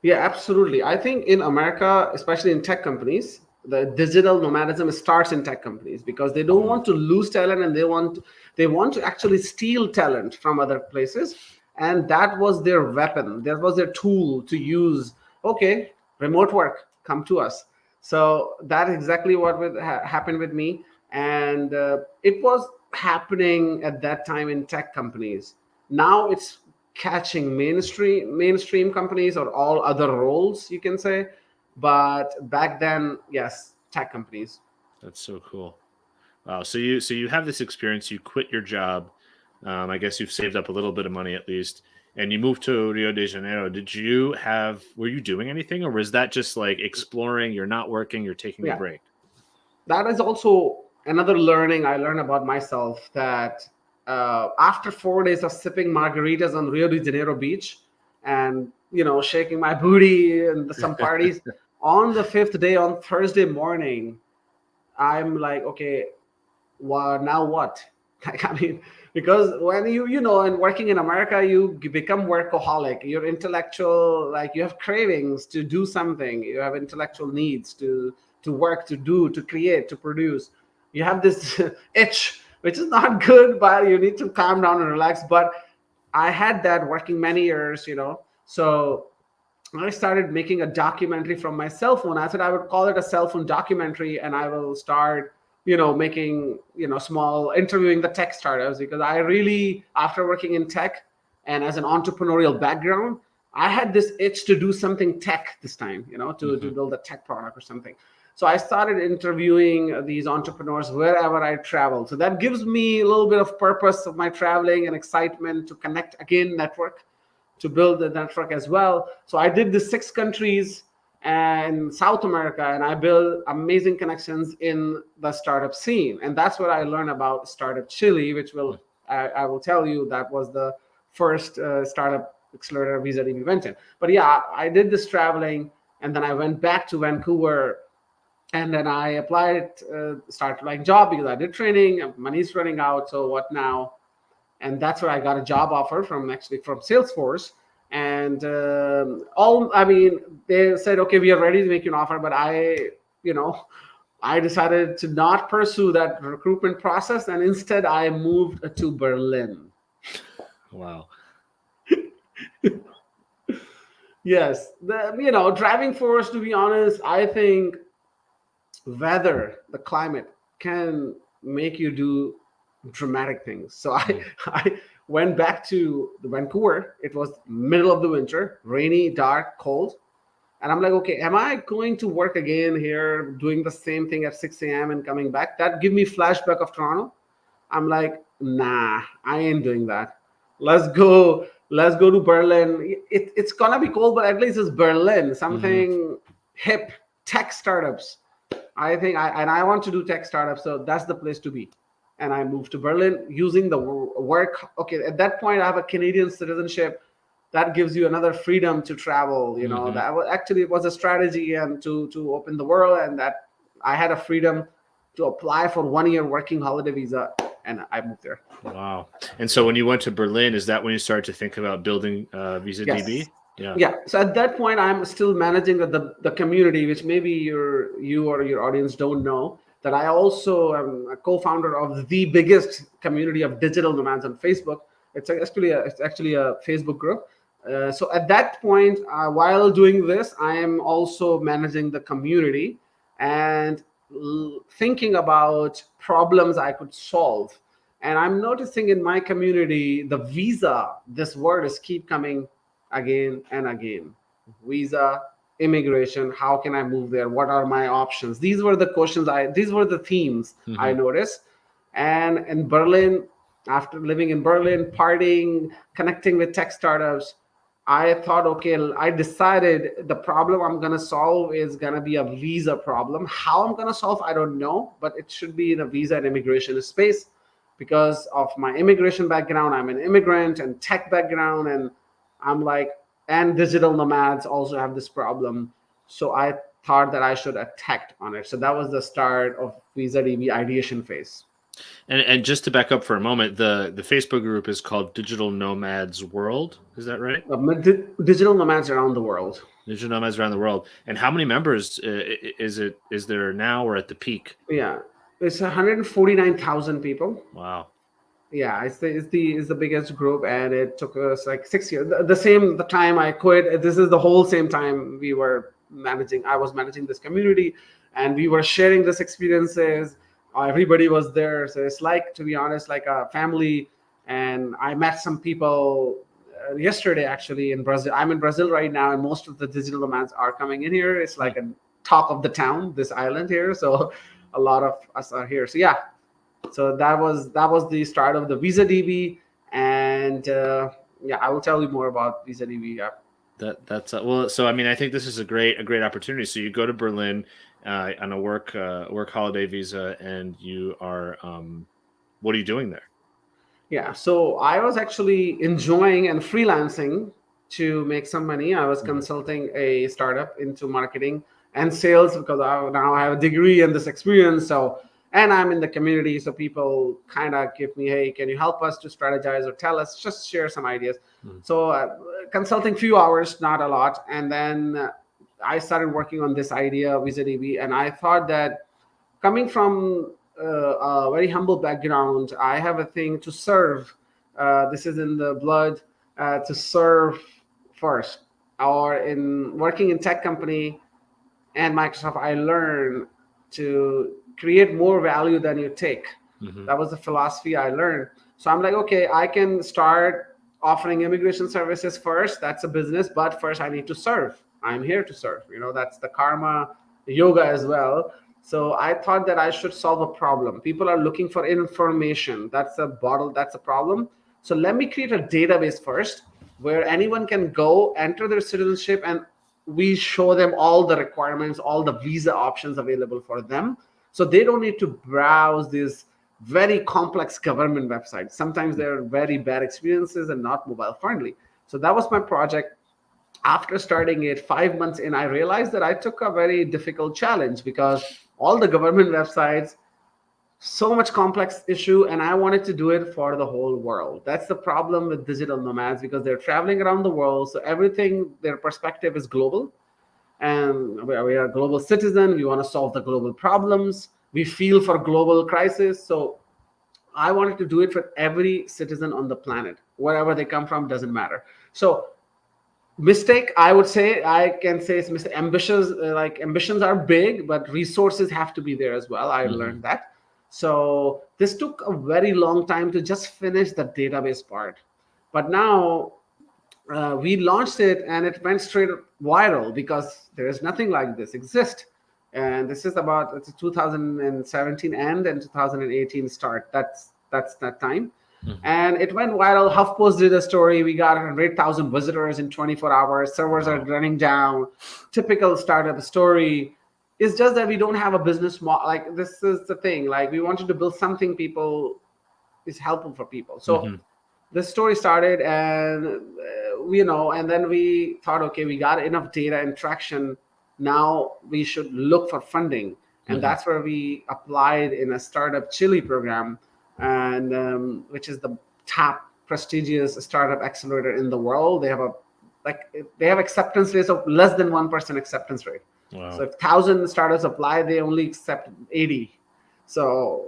Yeah, absolutely. I think in America, especially in tech companies, the digital nomadism starts in tech companies because they don't Mhm. want to lose talent, and they want to actually steal talent from other places. And that was their weapon. That was their tool to use. Okay, remote work, come to us. So that's exactly what happened with me. And it was happening at that time in tech companies. Now it's catching mainstream companies or all other roles, you can say. But back then, yes, tech companies. That's so cool. Wow. So you have this experience. You quit your job. I guess you've saved up a little bit of money at least, and you moved to Rio de Janeiro. Were you doing anything, or was that just like exploring? You're not working. You're taking a Yeah, break. that is also another learning I learned about myself, that after 4 days of sipping margaritas on Rio de Janeiro beach, and shaking my booty and some parties, on the fifth day, on Thursday morning, I'm like, okay, well, now what? Like, I mean, because when and working in America, you become workaholic. You're intellectual, like you have cravings to do something. You have intellectual needs to work, to do, to create, to produce. You have this itch, which is not good, but you need to calm down and relax. But I had that working many years. So I started making a documentary from my cell phone. I said I would call it a cell phone documentary, and I will start, making, small interviewing the tech startups, because I really, after working in tech and as an entrepreneurial background, I had this itch to do something tech this time, to Hmm. build a tech product or something. So I started interviewing these entrepreneurs wherever I traveled. So that gives me a little bit of purpose of my traveling and excitement to connect again, network, to build the network as well. So I did the 6 countries and South America, and I built amazing connections in the startup scene. And that's what I learned about Startup Chile, which I will tell you, that was the first startup accelerator Visadb went in. But yeah, I did this traveling, And then I went back to Vancouver, and then I applied, started applying job because I did training. Money's running out, so what now? And that's where I got a job offer from Salesforce. And they said, okay, we are ready to make you an offer, but I decided to not pursue that recruitment process, and instead I moved to Berlin. Wow. Yes, the driving force, to be honest, I think weather, the climate can make you do dramatic things. So I went back to Vancouver. It was middle of the winter, rainy, dark, cold. And I'm like, okay, am I going to work again here, doing the same thing at 6 a.m. and coming back? That give me flashback of Toronto. I'm like, nah, I ain't doing that. Let's go to Berlin. It's gonna be cold, but at least it's Berlin, something hip, tech startups. I think I want to do tech startups, so that's the place to be. And I moved to Berlin using the work. Okay, at that point, I have a Canadian citizenship. That gives you another freedom to travel. That it was a strategy and to open the world, and that I had a freedom to apply for 1 year working holiday visa, and I moved there. Wow. And so when you went to Berlin, is that when you started to think about building Visadb? Yes. Yeah. So at that point, I'm still managing the community, which maybe you or your audience don't know, that I also am a co-founder of the biggest community of digital nomads on Facebook. It's actually a Facebook group. So at that point, while doing this, I am also managing the community and thinking about problems I could solve. And I'm noticing in my community, the visa, this word is keep coming again and again. Visa, immigration, how can I move there? What are my options? These were the questions these were the themes I noticed. And in Berlin, after living in Berlin, partying, connecting with tech startups, I thought, okay, I decided the problem I'm going to solve is going to be a visa problem. How I'm going to solve, I don't know, but it should be in a visa and immigration space because of my immigration background. I'm an immigrant and tech background, and I'm like, and digital nomads also have this problem. So I thought that I should attack on it. So that was the start of Visadb ideation phase. And just to back up for a moment, the Facebook group is called Digital Nomads World. Is that right? Digital nomads around the world. Digital nomads around the world. And how many members is there now or at the peak? Yeah, it's 149,000 people. Wow. Yeah, it's the biggest group, and it took us like 6 years. The time I quit. This is the whole same time I was managing this community, and we were sharing this experiences. Everybody was there, so it's like, to be honest, like a family. And I met some people yesterday actually in Brazil. I'm in Brazil right now, and most of the digital nomads are coming in here. It's like a talk of the town, this island here. So a lot of us are here. So yeah, so that was the start of the Visadb, and I will tell you more about Visadb. Yeah. That's well. So I mean, I think this is a great opportunity. So you go to Berlin on a work holiday visa, and you are what are you doing there? Yeah, so I was actually enjoying and freelancing to make some money. I was consulting a startup into marketing and sales because now I have a degree and this experience. So, and I'm in the community, so people kind of give me, hey, can you help us to strategize or tell us, just share some ideas. So consulting few hours, not a lot. And then I started working on this idea, Visadb, and I thought that coming from a very humble background, I have a thing to serve. This is in the blood, to serve first. Or in working in tech company and Microsoft, I learned to create more value than you take. That was the philosophy I learned. So I'm like, okay, I can start offering immigration services first. That's a business, but first I need to serve. I'm here to serve. That's the karma yoga as well. So I thought that I should solve a problem. People are looking for information. That's a problem. So let me create a database first where anyone can go enter their citizenship, and we show them all the requirements, all the visa options available for them. So they don't need to browse these very complex government websites. Sometimes they're very bad experiences and not mobile friendly. So that was my project. After starting it 5 months in, I realized that I took a very difficult challenge because all the government websites, so much complex issue, and I wanted to do it for the whole world. That's the problem with digital nomads, because they're traveling around the world, so everything, their perspective is global, and we are a global citizen. We want to solve the global problems. We feel for global crisis. So I wanted to do it for every citizen on the planet, wherever they come from, doesn't matter. So mistake, I would say, I can say it's mistake. Ambitions, like ambitions are big, but resources have to be there as well. I learned that. So this took a very long time to just finish the database part. But now we launched it and it went straight viral because there is nothing like this exist. And this is about, it's a 2017 end and 2018 start. That's that time. And it went viral. HuffPost did a story. We got 100,000 visitors in 24 hours. Servers are running down. Typical startup story. It's just that we don't have a business model. Like, this is the thing. Like, we wanted to build something people is helpful for people. So this story started, and and then we thought, okay, we got enough data and traction. Now we should look for funding, and that's where we applied in a startup Chile program, and which is the top prestigious startup accelerator in the world. They have acceptance rates of less than 1% acceptance rate. Wow. So if 1,000 startups apply, they only accept 80. So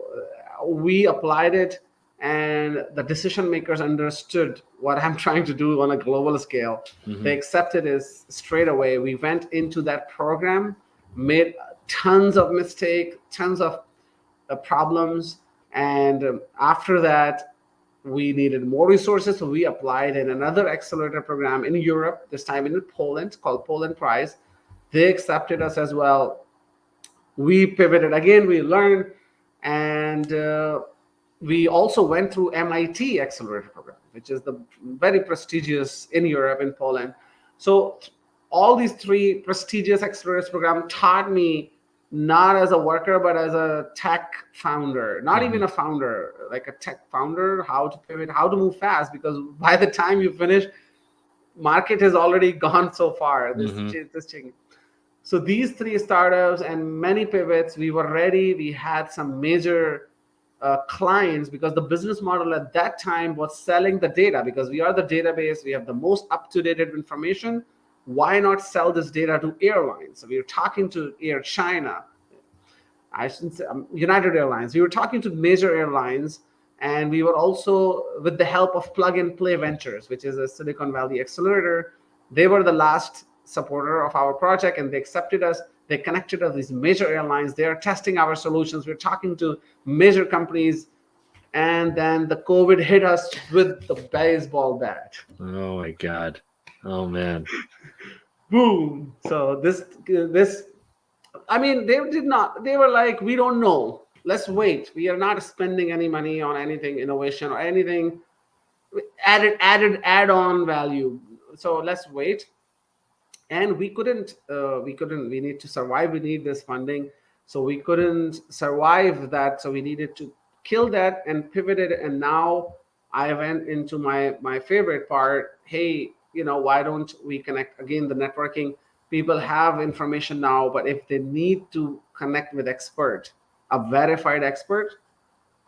we applied it, and the decision makers understood what I'm trying to do on a global scale. They accepted it straight away. We went into that program, made tons of mistakes, tons of problems. And after that, we needed more resources. So we applied in another accelerator program in Europe, this time in Poland, called Poland Prize. They accepted us as well. We pivoted again, we learned, and we also went through MIT accelerator program, which is the very prestigious in Europe, in Poland. So all these three prestigious accelerators program taught me, not as a worker, but as a tech founder, not even a founder, like a tech founder, how to pivot, how to move fast, because by the time you finish, market has already gone so far. This change. So these three startups and many pivots, we were ready. We had some major clients, because the business model at that time was selling the data, because we are the database, we have the most up-to-date information. Why not sell this data to airlines? So we were talking to Air China, I shouldn't say United Airlines. We were talking to major airlines, and we were also, with the help of Plug and Play Ventures, which is a Silicon Valley accelerator. They were the last supporter of our project, and they accepted us. They connected us with these major airlines. They are testing our solutions. We're talking to major companies, and then the COVID hit us with the baseball bat. Oh my God. Oh man. Boom. So this, I mean, they were like, we don't know. Let's wait. We are not spending any money on anything innovation or anything add-on value. So let's wait. And we need to survive. We need this funding. So we couldn't survive that. So we needed to kill that and pivot it. And now I went into my favorite part. Hey, why don't we connect again? The networking, people have information now, but if they need to connect with expert, a verified expert,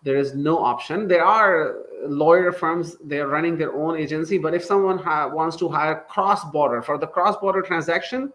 there is no option. There are lawyer firms, they're running their own agency, but if someone wants to hire cross-border, for the cross-border transaction,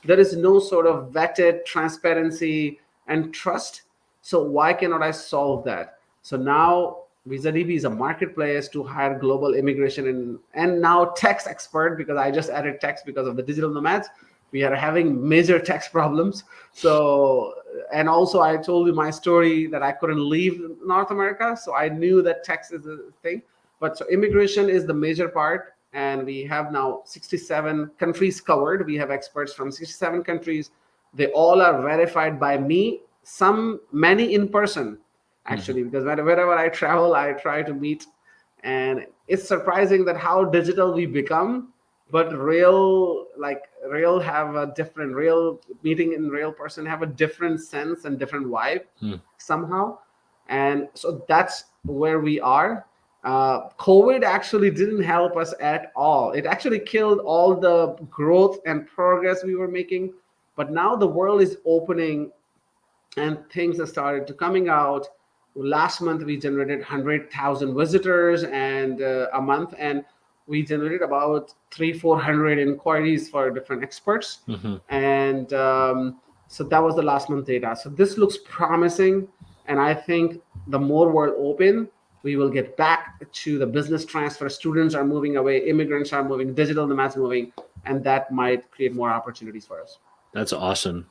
there is no sort of vetted transparency and trust. So why cannot I solve that? So now Visadb is a marketplace to hire global immigration and now tax expert, because I just added tax because of the digital nomads. We are having major tax problems. So, and also I told you my story that I couldn't leave North America. So I knew that tax is a thing. But so immigration is the major part. And we have now 67 countries covered. We have experts from 67 countries. They all are verified by me, many in person, actually, because wherever I travel, I try to meet. And it's surprising that how digital we become, but real meeting in real person have a different sense and different vibe somehow. And so that's where we are. COVID actually didn't help us at all. It actually killed all the growth and progress we were making. But now the world is opening and things have started to coming out. Last month we generated 100,000 visitors and a month, and we generated about 300-400 inquiries for different experts. And so that was the last month data. So this looks promising, and I think the more world open, we will get back to the business transfer. Students are moving away, immigrants are moving, digital nomads moving, and that might create more opportunities for us. That's awesome.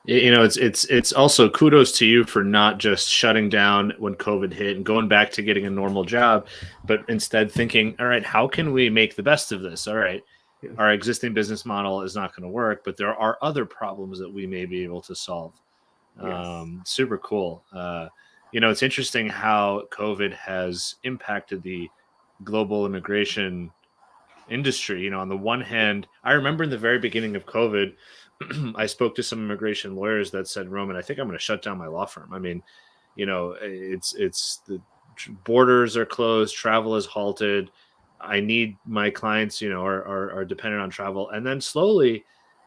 You know, it's also kudos to you for not just shutting down when COVID hit and going back to getting a normal job, but instead thinking, all right, how can we make the best of this? All right, Yes. our existing business model is not going to work, but there are other problems that we may be able to solve. Yes. Super cool. You know, it's interesting how COVID has impacted the global immigration industry. You know, on the one hand, I remember in the very beginning of COVID, I spoke to some immigration lawyers that said, Roman, I think I'm going to shut down my law firm. I mean, you know, it's the borders are closed, travel is halted. I need my clients, you know, are dependent on travel. And then slowly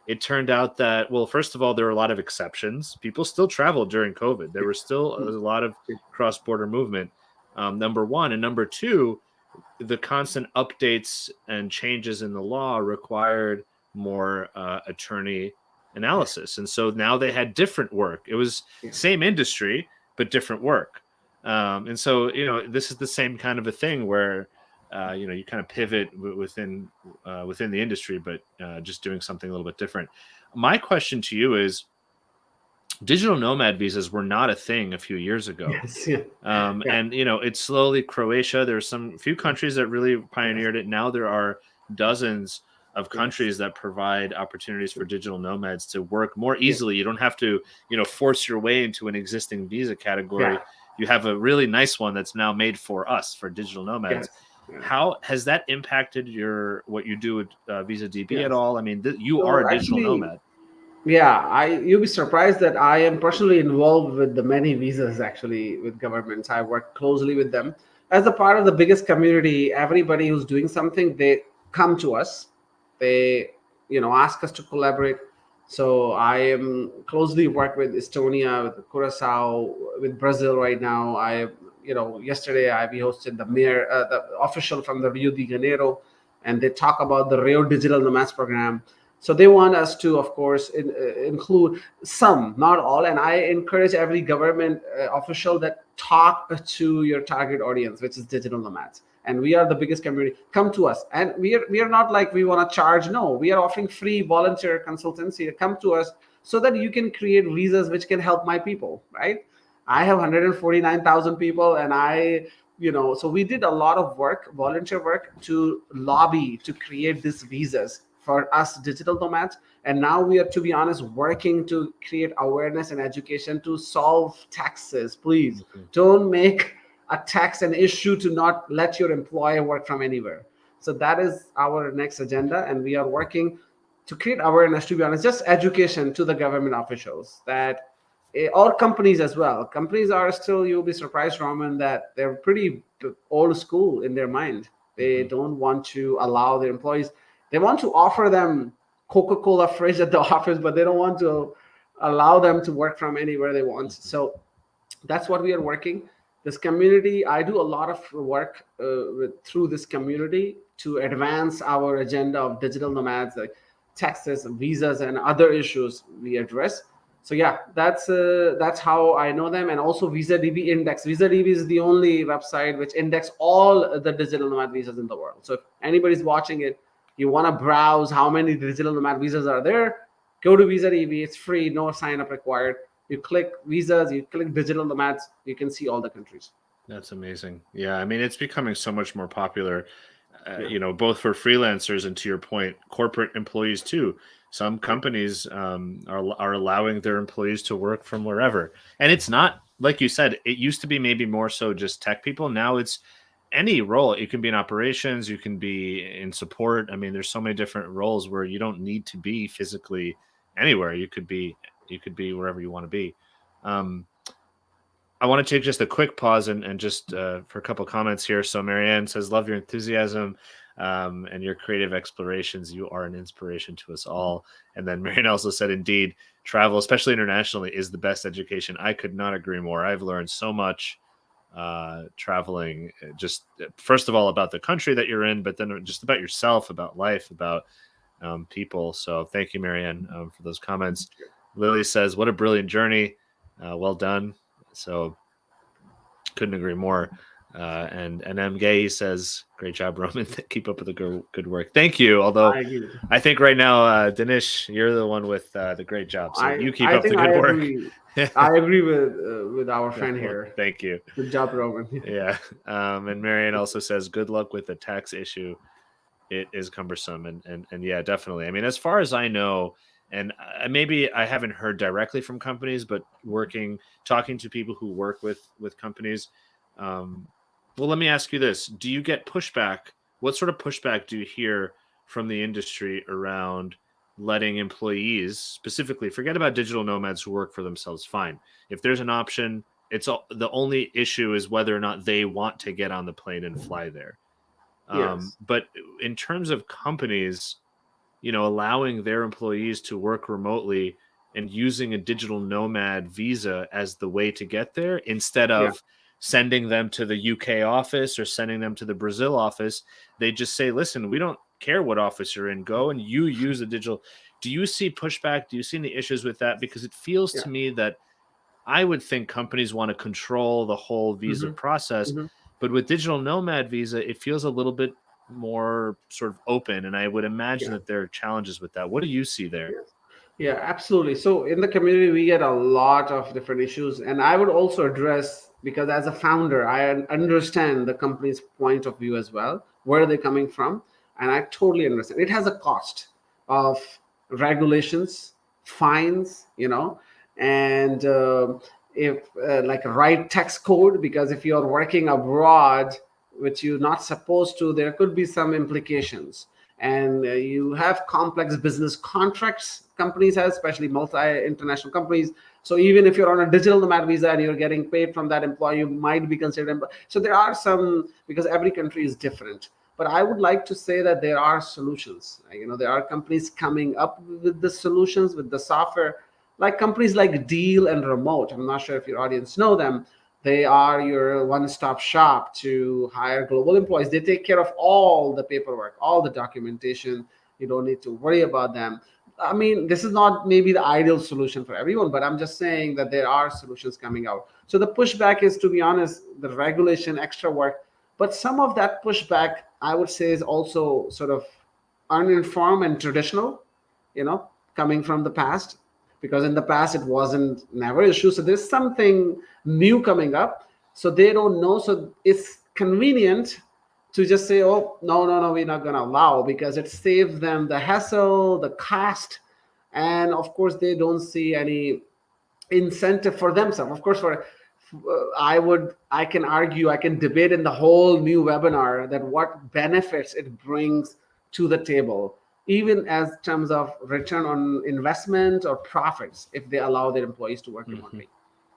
it turned out that, well, first of all, there were a lot of exceptions. People still traveled during COVID. There was still a lot of cross-border movement, number one. And number two, the constant updates and changes in the law required more attorney analysis, and so now they had different work. It was Yeah. same industry but different work, and so you know this is the same kind of a thing where you know you kind of pivot within the industry, but just doing something a little bit different. My question to you is, digital nomad visas were not a thing a few years ago. Yes. Yeah. Yeah. And you know, it's slowly Croatia. There's some few countries that really pioneered it. Now there are dozens of countries that provide opportunities for digital nomads to work more easily. You don't have to, you know, force your way into an existing visa category. Yeah. You have a really nice one that's now made for us, for digital nomads. Yes. Yeah. How has that impacted what you do with Visadb at Yes. all? I mean, you are So a digital actually, nomad. yeah, you'll be surprised that I am personally involved with the many visas actually with governments. I work closely with them as a part of the biggest community. Everybody who's doing something, they come to us. They, ask us to collaborate. So I am closely work with Estonia, with Curacao, with Brazil right now. Yesterday we hosted the mayor, the official from the Rio de Janeiro, and they talk about the Rio Digital Nomads program. So they want us to, of course, include some, not all. And I encourage every government official that talk to your target audience, which is digital nomads. And we are the biggest community. Come to us, and we are not like we want to charge. No, we are offering free volunteer consultancy. Come to us so that you can create visas which can help my people. Right? I have 149,000 people, and so we did a lot of work, volunteer work, to lobby to create these visas for us digital nomads. And now we are, to be honest, working to create awareness and education to solve taxes. Please don't make a tax an issue to not let your employer work from anywhere. So that is our next agenda, and we are working to create awareness, to be honest, just education to the government officials that or companies as well. Companies are still, you'll be surprised, Roman, that they're pretty old school in their mind. They don't want to allow their employees, they want to offer them Coca-Cola fridge at the office, but they don't want to allow them to work from anywhere they want. So that's what we are working. This community, I do a lot of work through this community to advance our agenda of digital nomads, like taxes, visas, and other issues we address. So yeah, that's how I know them. And also Visadb Index. Visadb is the only website which index all the digital nomad visas in the world. So if anybody's watching it, you want to browse how many digital nomad visas are there, go to Visadb. It's free, no sign up required. You click visas, you click digital nomads, you can see all the countries. That's amazing. Yeah, I mean, it's becoming so much more popular, you know, both for freelancers and, to your point, corporate employees too. Some companies are allowing their employees to work from wherever, and it's not, like you said, it used to be maybe more so just tech people. Now it's any role. You can be in operations, you can be in support. I mean, there's so many different roles where you don't need to be physically anywhere. You could be wherever you want to be. Um, I want to take just a quick pause and just for a couple comments here. So Marianne says, love your enthusiasm and your creative explorations. You are an inspiration to us all. And then Marianne also said, indeed, travel, especially internationally, is the best education. I could not agree more. I've learned so much traveling, just first of all about the country that you're in, but then just about yourself, about life, about people. So thank you, Marianne, for those comments. Lily says, what a brilliant journey. Well done. So couldn't agree more. And M. Gay says, great job, Roman. Keep up with the good work. Thank you. Although I think right now, Danish, you're the one with the great job. So you keep up the good work. I agree with our friend here. Thank you. Good job, Roman. Yeah. And Marianne also says, good luck with the tax issue. It is cumbersome. And yeah, definitely. I mean, as far as I know, and maybe I haven't heard directly from companies, but talking to people who work with companies. Well, let me ask you this. Do you get pushback? What sort of pushback do you hear from the industry around letting employees, specifically, forget about digital nomads who work for themselves, fine. If there's an option, the only issue is whether or not they want to get on the plane and fly there. Yes. But in terms of companies, allowing their employees to work remotely and using a digital nomad visa as the way to get there, instead of sending them to the UK office or sending them to the Brazil office, they just say, listen, we don't care what office you're in, go and you use a digital. Do you see pushback? Do you see any issues with that? Because it feels to me that I would think companies want to control the whole visa process, but with digital nomad visa, it feels a little bit more sort of open, and I would imagine that there are challenges with that. What do you see there? Yeah, absolutely. So in the community, we get a lot of different issues, and I would also address, because as a founder, I understand the company's point of view as well. Where are they coming from? And I totally understand. It has a cost of regulations, fines, and if like write text code, because if you're working abroad, which you're not supposed to, there could be some implications. And you have complex business contracts companies have, especially multi-international companies. So even if you're on a digital nomad visa and you're getting paid from that employer, you might be considered. So there are some, because every country is different. But I would like to say that there are solutions. There are companies coming up with the solutions, with the software, like companies like Deal and Remote. I'm not sure if your audience know them. They are your one-stop shop to hire global employees. They take care of all the paperwork, all the documentation. You don't need to worry about them. I mean, this is not maybe the ideal solution for everyone, but I'm just saying that there are solutions coming out. So the pushback is, to be honest, the regulation, extra work. But some of that pushback, I would say, is also sort of uninformed and traditional, coming from the past. Because in the past it wasn't never an issue. So there's something new coming up. So they don't know. So it's convenient to just say, oh, no, we're not going to allow, because it saves them the hassle, the cost. And of course, they don't see any incentive for themselves. Of course, I can argue, I can debate in the whole new webinar that what benefits it brings to the table, even as terms of return on investment or profits, if they allow their employees to work remotely.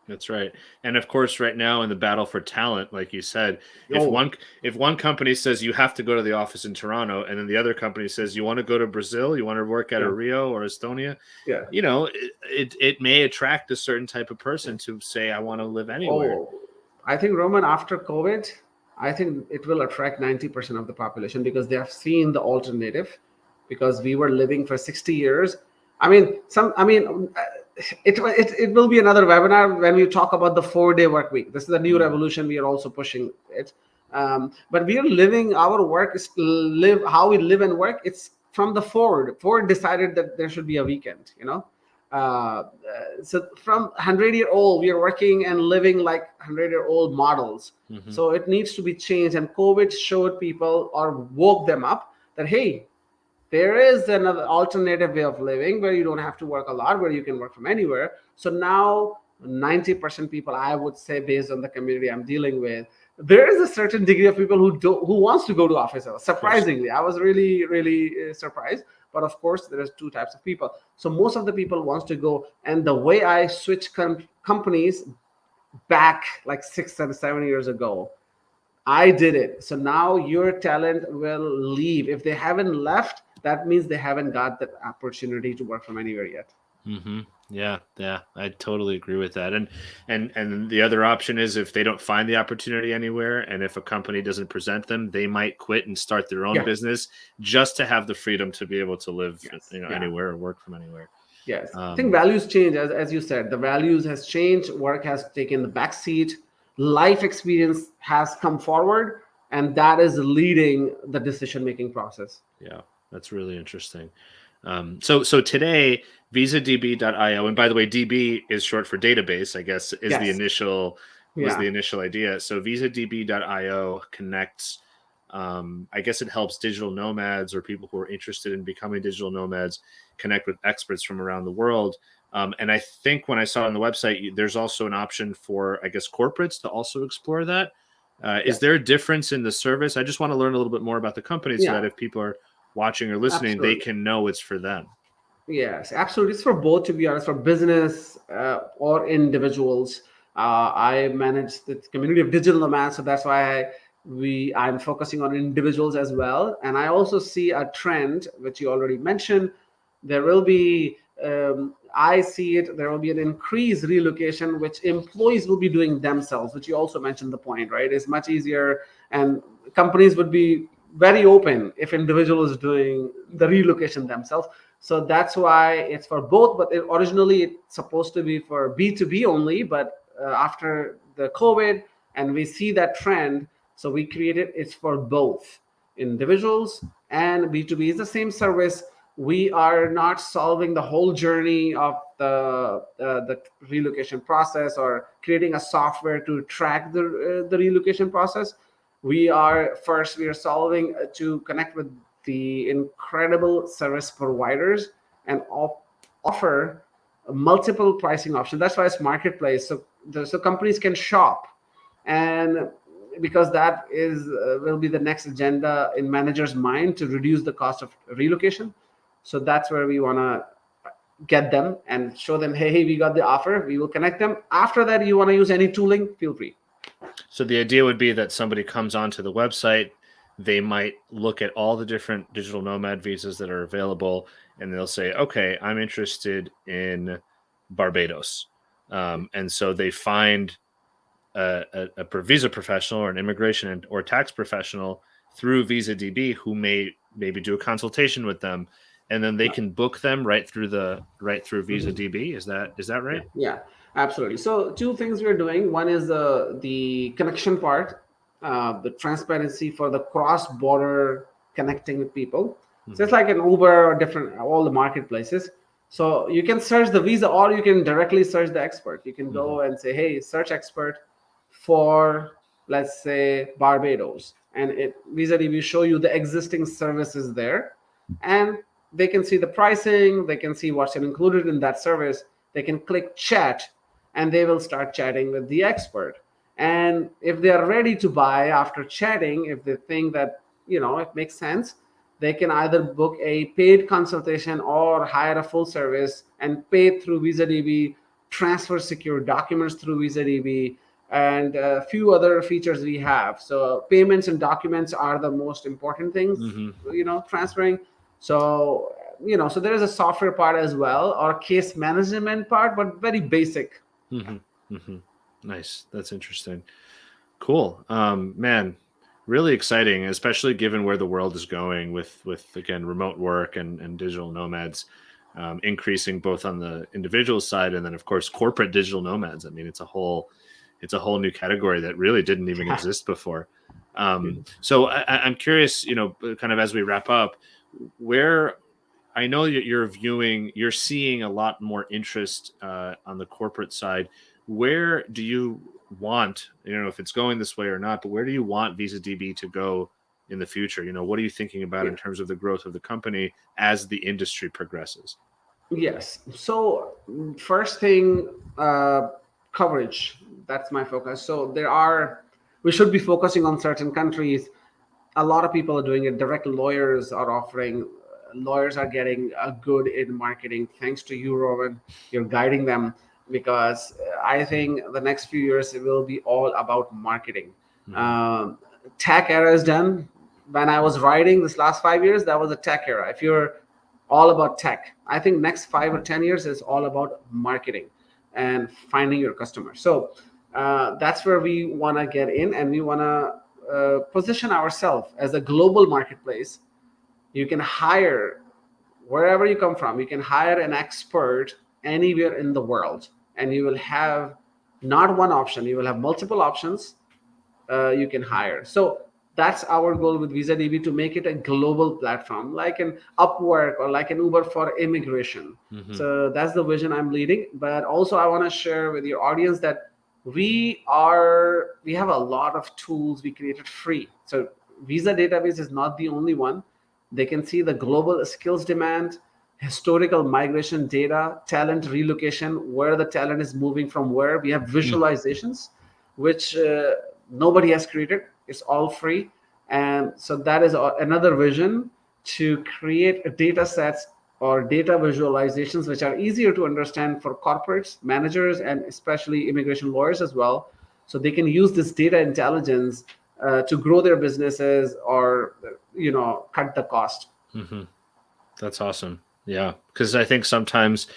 That's right. And of course, right now in the battle for talent, like you said, if one company says you have to go to the office in Toronto, and then the other company says you want to go to Brazil, you want to work at a Rio or Estonia, it may attract a certain type of person to say, I want to live anywhere. I think, Roman, after COVID, I think it will attract 90% of the population, because they have seen the alternative. Because we were living for 60 years. It will be another webinar when we talk about the 4-day work week. This is a new revolution. We are also pushing it. But we are living, our work is how we live and work. It's from the Ford. Ford decided that there should be a weekend, so from 100-year-old, we are working and living like 100-year-old models. So it needs to be changed. And COVID showed people, or woke them up, that, hey, there is another alternative way of living where you don't have to work a lot, where you can work from anywhere. So now 90% people, I would say, based on the community I'm dealing with, there is a certain degree of people who wants to go to office. Surprisingly, I was really, really surprised. But of course, there's two types of people. So most of the people wants to go. And the way I switch companies, back like 6 and 7 years ago. I did it. So now your talent will leave. If they haven't left, that means they haven't got the opportunity to work from anywhere yet. Mm-hmm. Yeah, yeah, I totally agree with that. And the other option is if they don't find the opportunity anywhere, and if a company doesn't present them, they might quit and start their own Yeah. business just to have the freedom to be able to live, Yes. you know, Yeah. anywhere or work from anywhere. Yes. I think values change, as you said. The values has changed. Work has taken the back seat. Life experience has come forward, and that is leading the decision-making process. Yeah, that's really interesting. So today, Visadb.io, and by the way, DB is short for database, I guess, is the Yes. initial was the Yeah. initial idea. So Visadb.io connects. I guess it helps digital nomads or people who are interested in becoming digital nomads connect with experts from around the world. And I think when I saw on the website, there's also an option for, I guess, corporates to also explore that. Is Yes. there a difference in the service? I just want to learn a little bit more about the company so that Yeah. if people are watching or listening, they Absolutely. can know it's for them. Yes, absolutely. It's for both, to be honest, for business or individuals. I manage the community of digital nomads, so that's why I'm focusing on individuals as well. And I also see a trend, which you already mentioned. There will be, I see it. There will be an increased relocation, which employees will be doing themselves. Which you also mentioned the point, right? It's much easier, and companies would be very open if individuals doing the relocation themselves. So that's why it's for both, but originally it's supposed to be for B2B only. But after the COVID, and we see that trend, so we created it's for both individuals and B2B. It's the same service. We are not solving the whole journey of the relocation process or creating a software to track the relocation process. We are solving to connect with the incredible service providers and offer multiple pricing options. That's why it's marketplace. So companies can shop, and because that is will be the next agenda in managers' mind to reduce the cost of relocation. So that's where we want to get them and show them, hey, we got the offer. We will connect them. After that, you want to use any tooling, feel free. So the idea would be that somebody comes onto the website, they might look at all the different digital nomad visas that are available, and they'll say, okay, I'm interested in Barbados. And so they find a visa professional or an immigration or tax professional through Visadb who may maybe do a consultation with them, and then they can book them right through Visadb. Is that right? Yeah, absolutely. So two things we're doing. One is the connection part, the transparency for the cross-border connecting with people. So it's like an Uber or different all the marketplaces. So you can search the visa, or you can directly search the expert. You can go and say, hey, search expert for, let's say, Barbados, and Visadb will show you the existing services there, and they can see the pricing, they can see what's included in that service. They can click chat, and they will start chatting with the expert. And if they are ready to buy after chatting, if they think that it makes sense, they can either book a paid consultation or hire a full service and pay through Visadb, transfer secure documents through Visadb, and a few other features we have. So payments and documents are the most important things, transferring. So, so there is a software part as well, or case management part, but very basic. Nice. That's interesting. Cool. Man, really exciting, especially given where the world is going with again, remote work and digital nomads increasing both on the individual side and then of course corporate digital nomads. I mean, it's a whole new category that really didn't even exist before. So I'm curious, kind of as we wrap up, where I know that you're seeing a lot more interest on the corporate side. Where do you want, if it's going this way or not, but where do you want Visadb to go in the future? What are you thinking about in terms of the growth of the company as the industry progresses? Yes. So first thing, coverage. That's my focus. So we should be focusing on certain countries. A lot of people are doing it. Direct lawyers are getting a good in marketing. Thanks to you, Rowan. You're guiding them. because I think the next few years it will be all about marketing. Um, Tech era is done. When I was writing this last 5 years, that was a tech era. If you're all about tech, I think next 5 or 10 years is all about marketing and finding your customers. So that's where we want to get in, and we want to position ourselves as a global marketplace. You can hire wherever you come from. You can hire an expert anywhere in the world, and you will have not one option, you will have multiple options you can hire. So that's our goal with Visadb, to make it a global platform, like an Upwork or like an Uber for immigration. So that's the vision I'm leading. But also I want to share with your audience that we have a lot of tools we created free. So Visa database is not the only one. They can see the global skills demand, historical migration data, talent relocation, where the talent is moving from where. We have visualizations, which nobody has created. It's all free. And so that is another vision, to create data sets or data visualizations which are easier to understand for corporates, managers, and especially immigration lawyers as well. So they can use this data intelligence to grow their businesses, or cut the cost. That's awesome. Yeah, because I think sometimes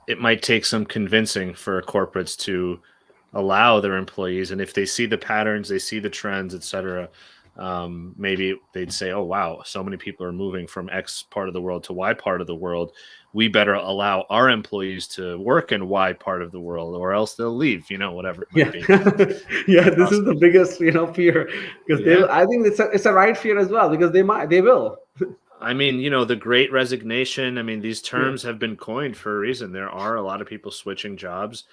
it might take some convincing for corporates to allow their employees, and if they see the patterns, they see the trends, etc., maybe they'd say, oh wow, so many people are moving from X part of the world to Y part of the world, we better allow our employees to work in Y part of the world, or else they'll leave, whatever it might be. Yeah, this is the biggest fear, because I think it's a right fear as well, because they will. I mean, the great resignation, I mean, these terms have been coined for a reason. There are a lot of people switching jobs,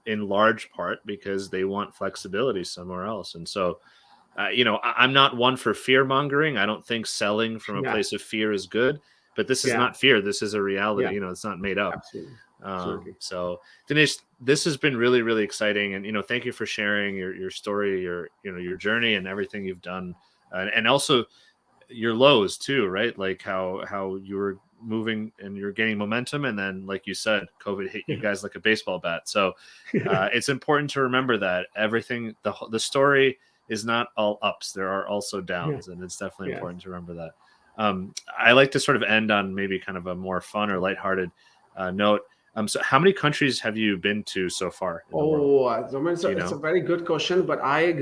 in large part because they want flexibility somewhere else. And so, I'm not one for fear mongering. I don't think selling from a place of fear is good, but this is not fear. This is a reality. It's not made up. Absolutely. So Danish, this has been really, really exciting. And, thank you for sharing your story, your journey and everything you've done. And also your lows too, right? Like how you were moving and you're gaining momentum, and then like you said, COVID hit you guys like a baseball bat. So it's important to remember that everything, the story is not all ups. There are also downs, and it's definitely important to remember that. I like to sort of end on maybe kind of a more fun or lighthearted note. So how many countries have you been to so far in the world? It's a very good question, but I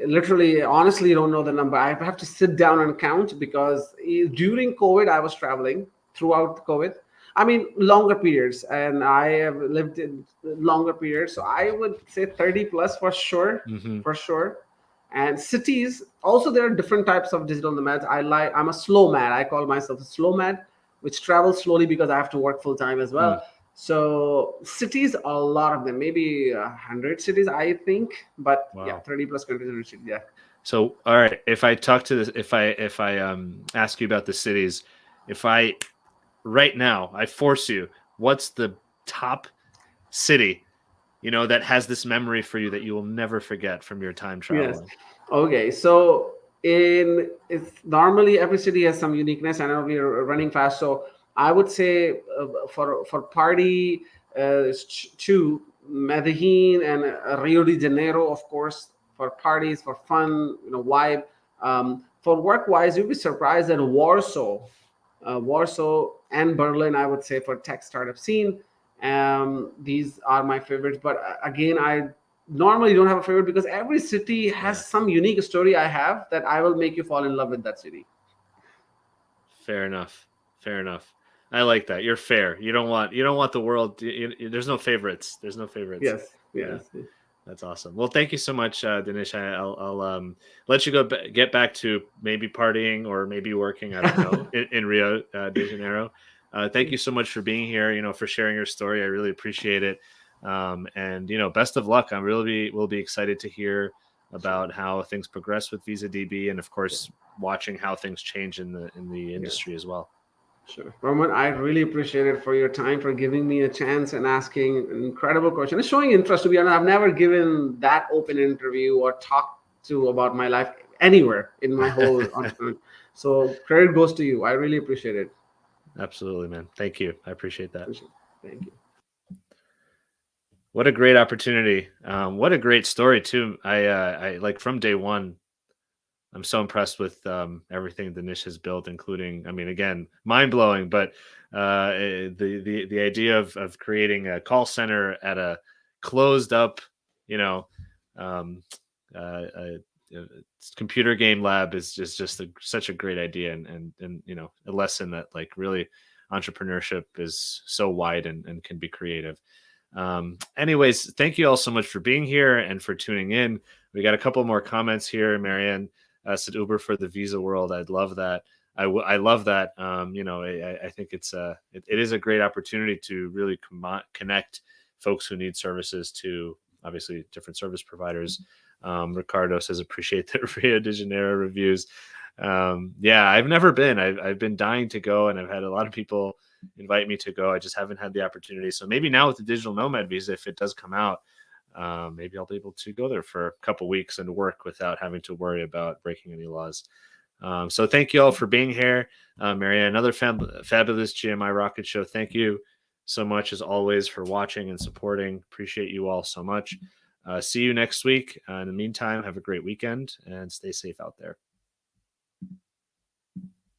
literally, honestly don't know the number. I have to sit down and count, because during COVID, I was traveling throughout COVID. I mean, longer periods, and I have lived in longer periods. So I would say 30 plus for sure, for sure. And cities, also there are different types of digital nomads. I'm a slow mad. I call myself a slow mad, which travels slowly because I have to work full time as well. So cities, a lot of them, maybe 100 cities, I think, but 30 plus countries and cities. Yeah. So, all right, if I talk to this, if I ask you about the cities, right now I force you, what's the top city, that has this memory for you that you will never forget from your time traveling? Yes. Okay. So it's normally every city has some uniqueness. I know we're running fast, so I would say for party, two, Medellin and Rio de Janeiro, of course, for parties, for fun, vibe. For work wise, you'll be surprised that Warsaw and Berlin, I would say, for tech startup scene. These are my favorites, but again, I normally don't have a favorite, because every city has some unique story I have that I will make you fall in love with that city. Fair enough. I like that. You're fair. You don't want the world. There's no favorites. Yes. Yeah. That's awesome. Well, thank you so much, Danish. I'll let you go get back to maybe partying or maybe working. I don't know in Rio de Janeiro. Thank you so much for being here. For sharing your story. I really appreciate it. And best of luck. We'll be excited to hear about how things progress with Visadb, and of course, watching how things change in the industry as well. Sure. Roman, I really appreciate it for your time, for giving me a chance and asking an incredible question. It's showing interest, to be honest. I've never given that open interview or talked to about my life anywhere in my whole entrepreneur. So credit goes to you. I really appreciate it. Absolutely, man. Thank you. I appreciate that. Thank you. What a great opportunity. What a great story too. I like from day one, I'm so impressed with everything Danish has built, including, I mean, again, mind blowing, but the idea of creating a call center at a closed up, you know, um, uh, uh, computer game lab is just such a great idea, and you know, a lesson that like really entrepreneurship is so wide and can be creative. Anyways, thank you all so much for being here and for tuning in. We got a couple more comments here. Marianne said Uber for the visa world. I'd love that. I love that. You know, I think it is a great opportunity to really connect folks who need services to obviously different service providers. Ricardo says appreciate the Rio de Janeiro reviews. Yeah, I've never been. I've been dying to go, and I've had a lot of people invite me to go. I just haven't had the opportunity. So maybe now with the digital nomad visa, if it does come out, maybe I'll be able to go there for a couple weeks and work without having to worry about breaking any laws. So thank you all for being here. Marianne, another fabulous GMI Rocket show. Thank you so much as always for watching and supporting. Appreciate you all so much. See you next week. In the meantime, have a great weekend and stay safe out there.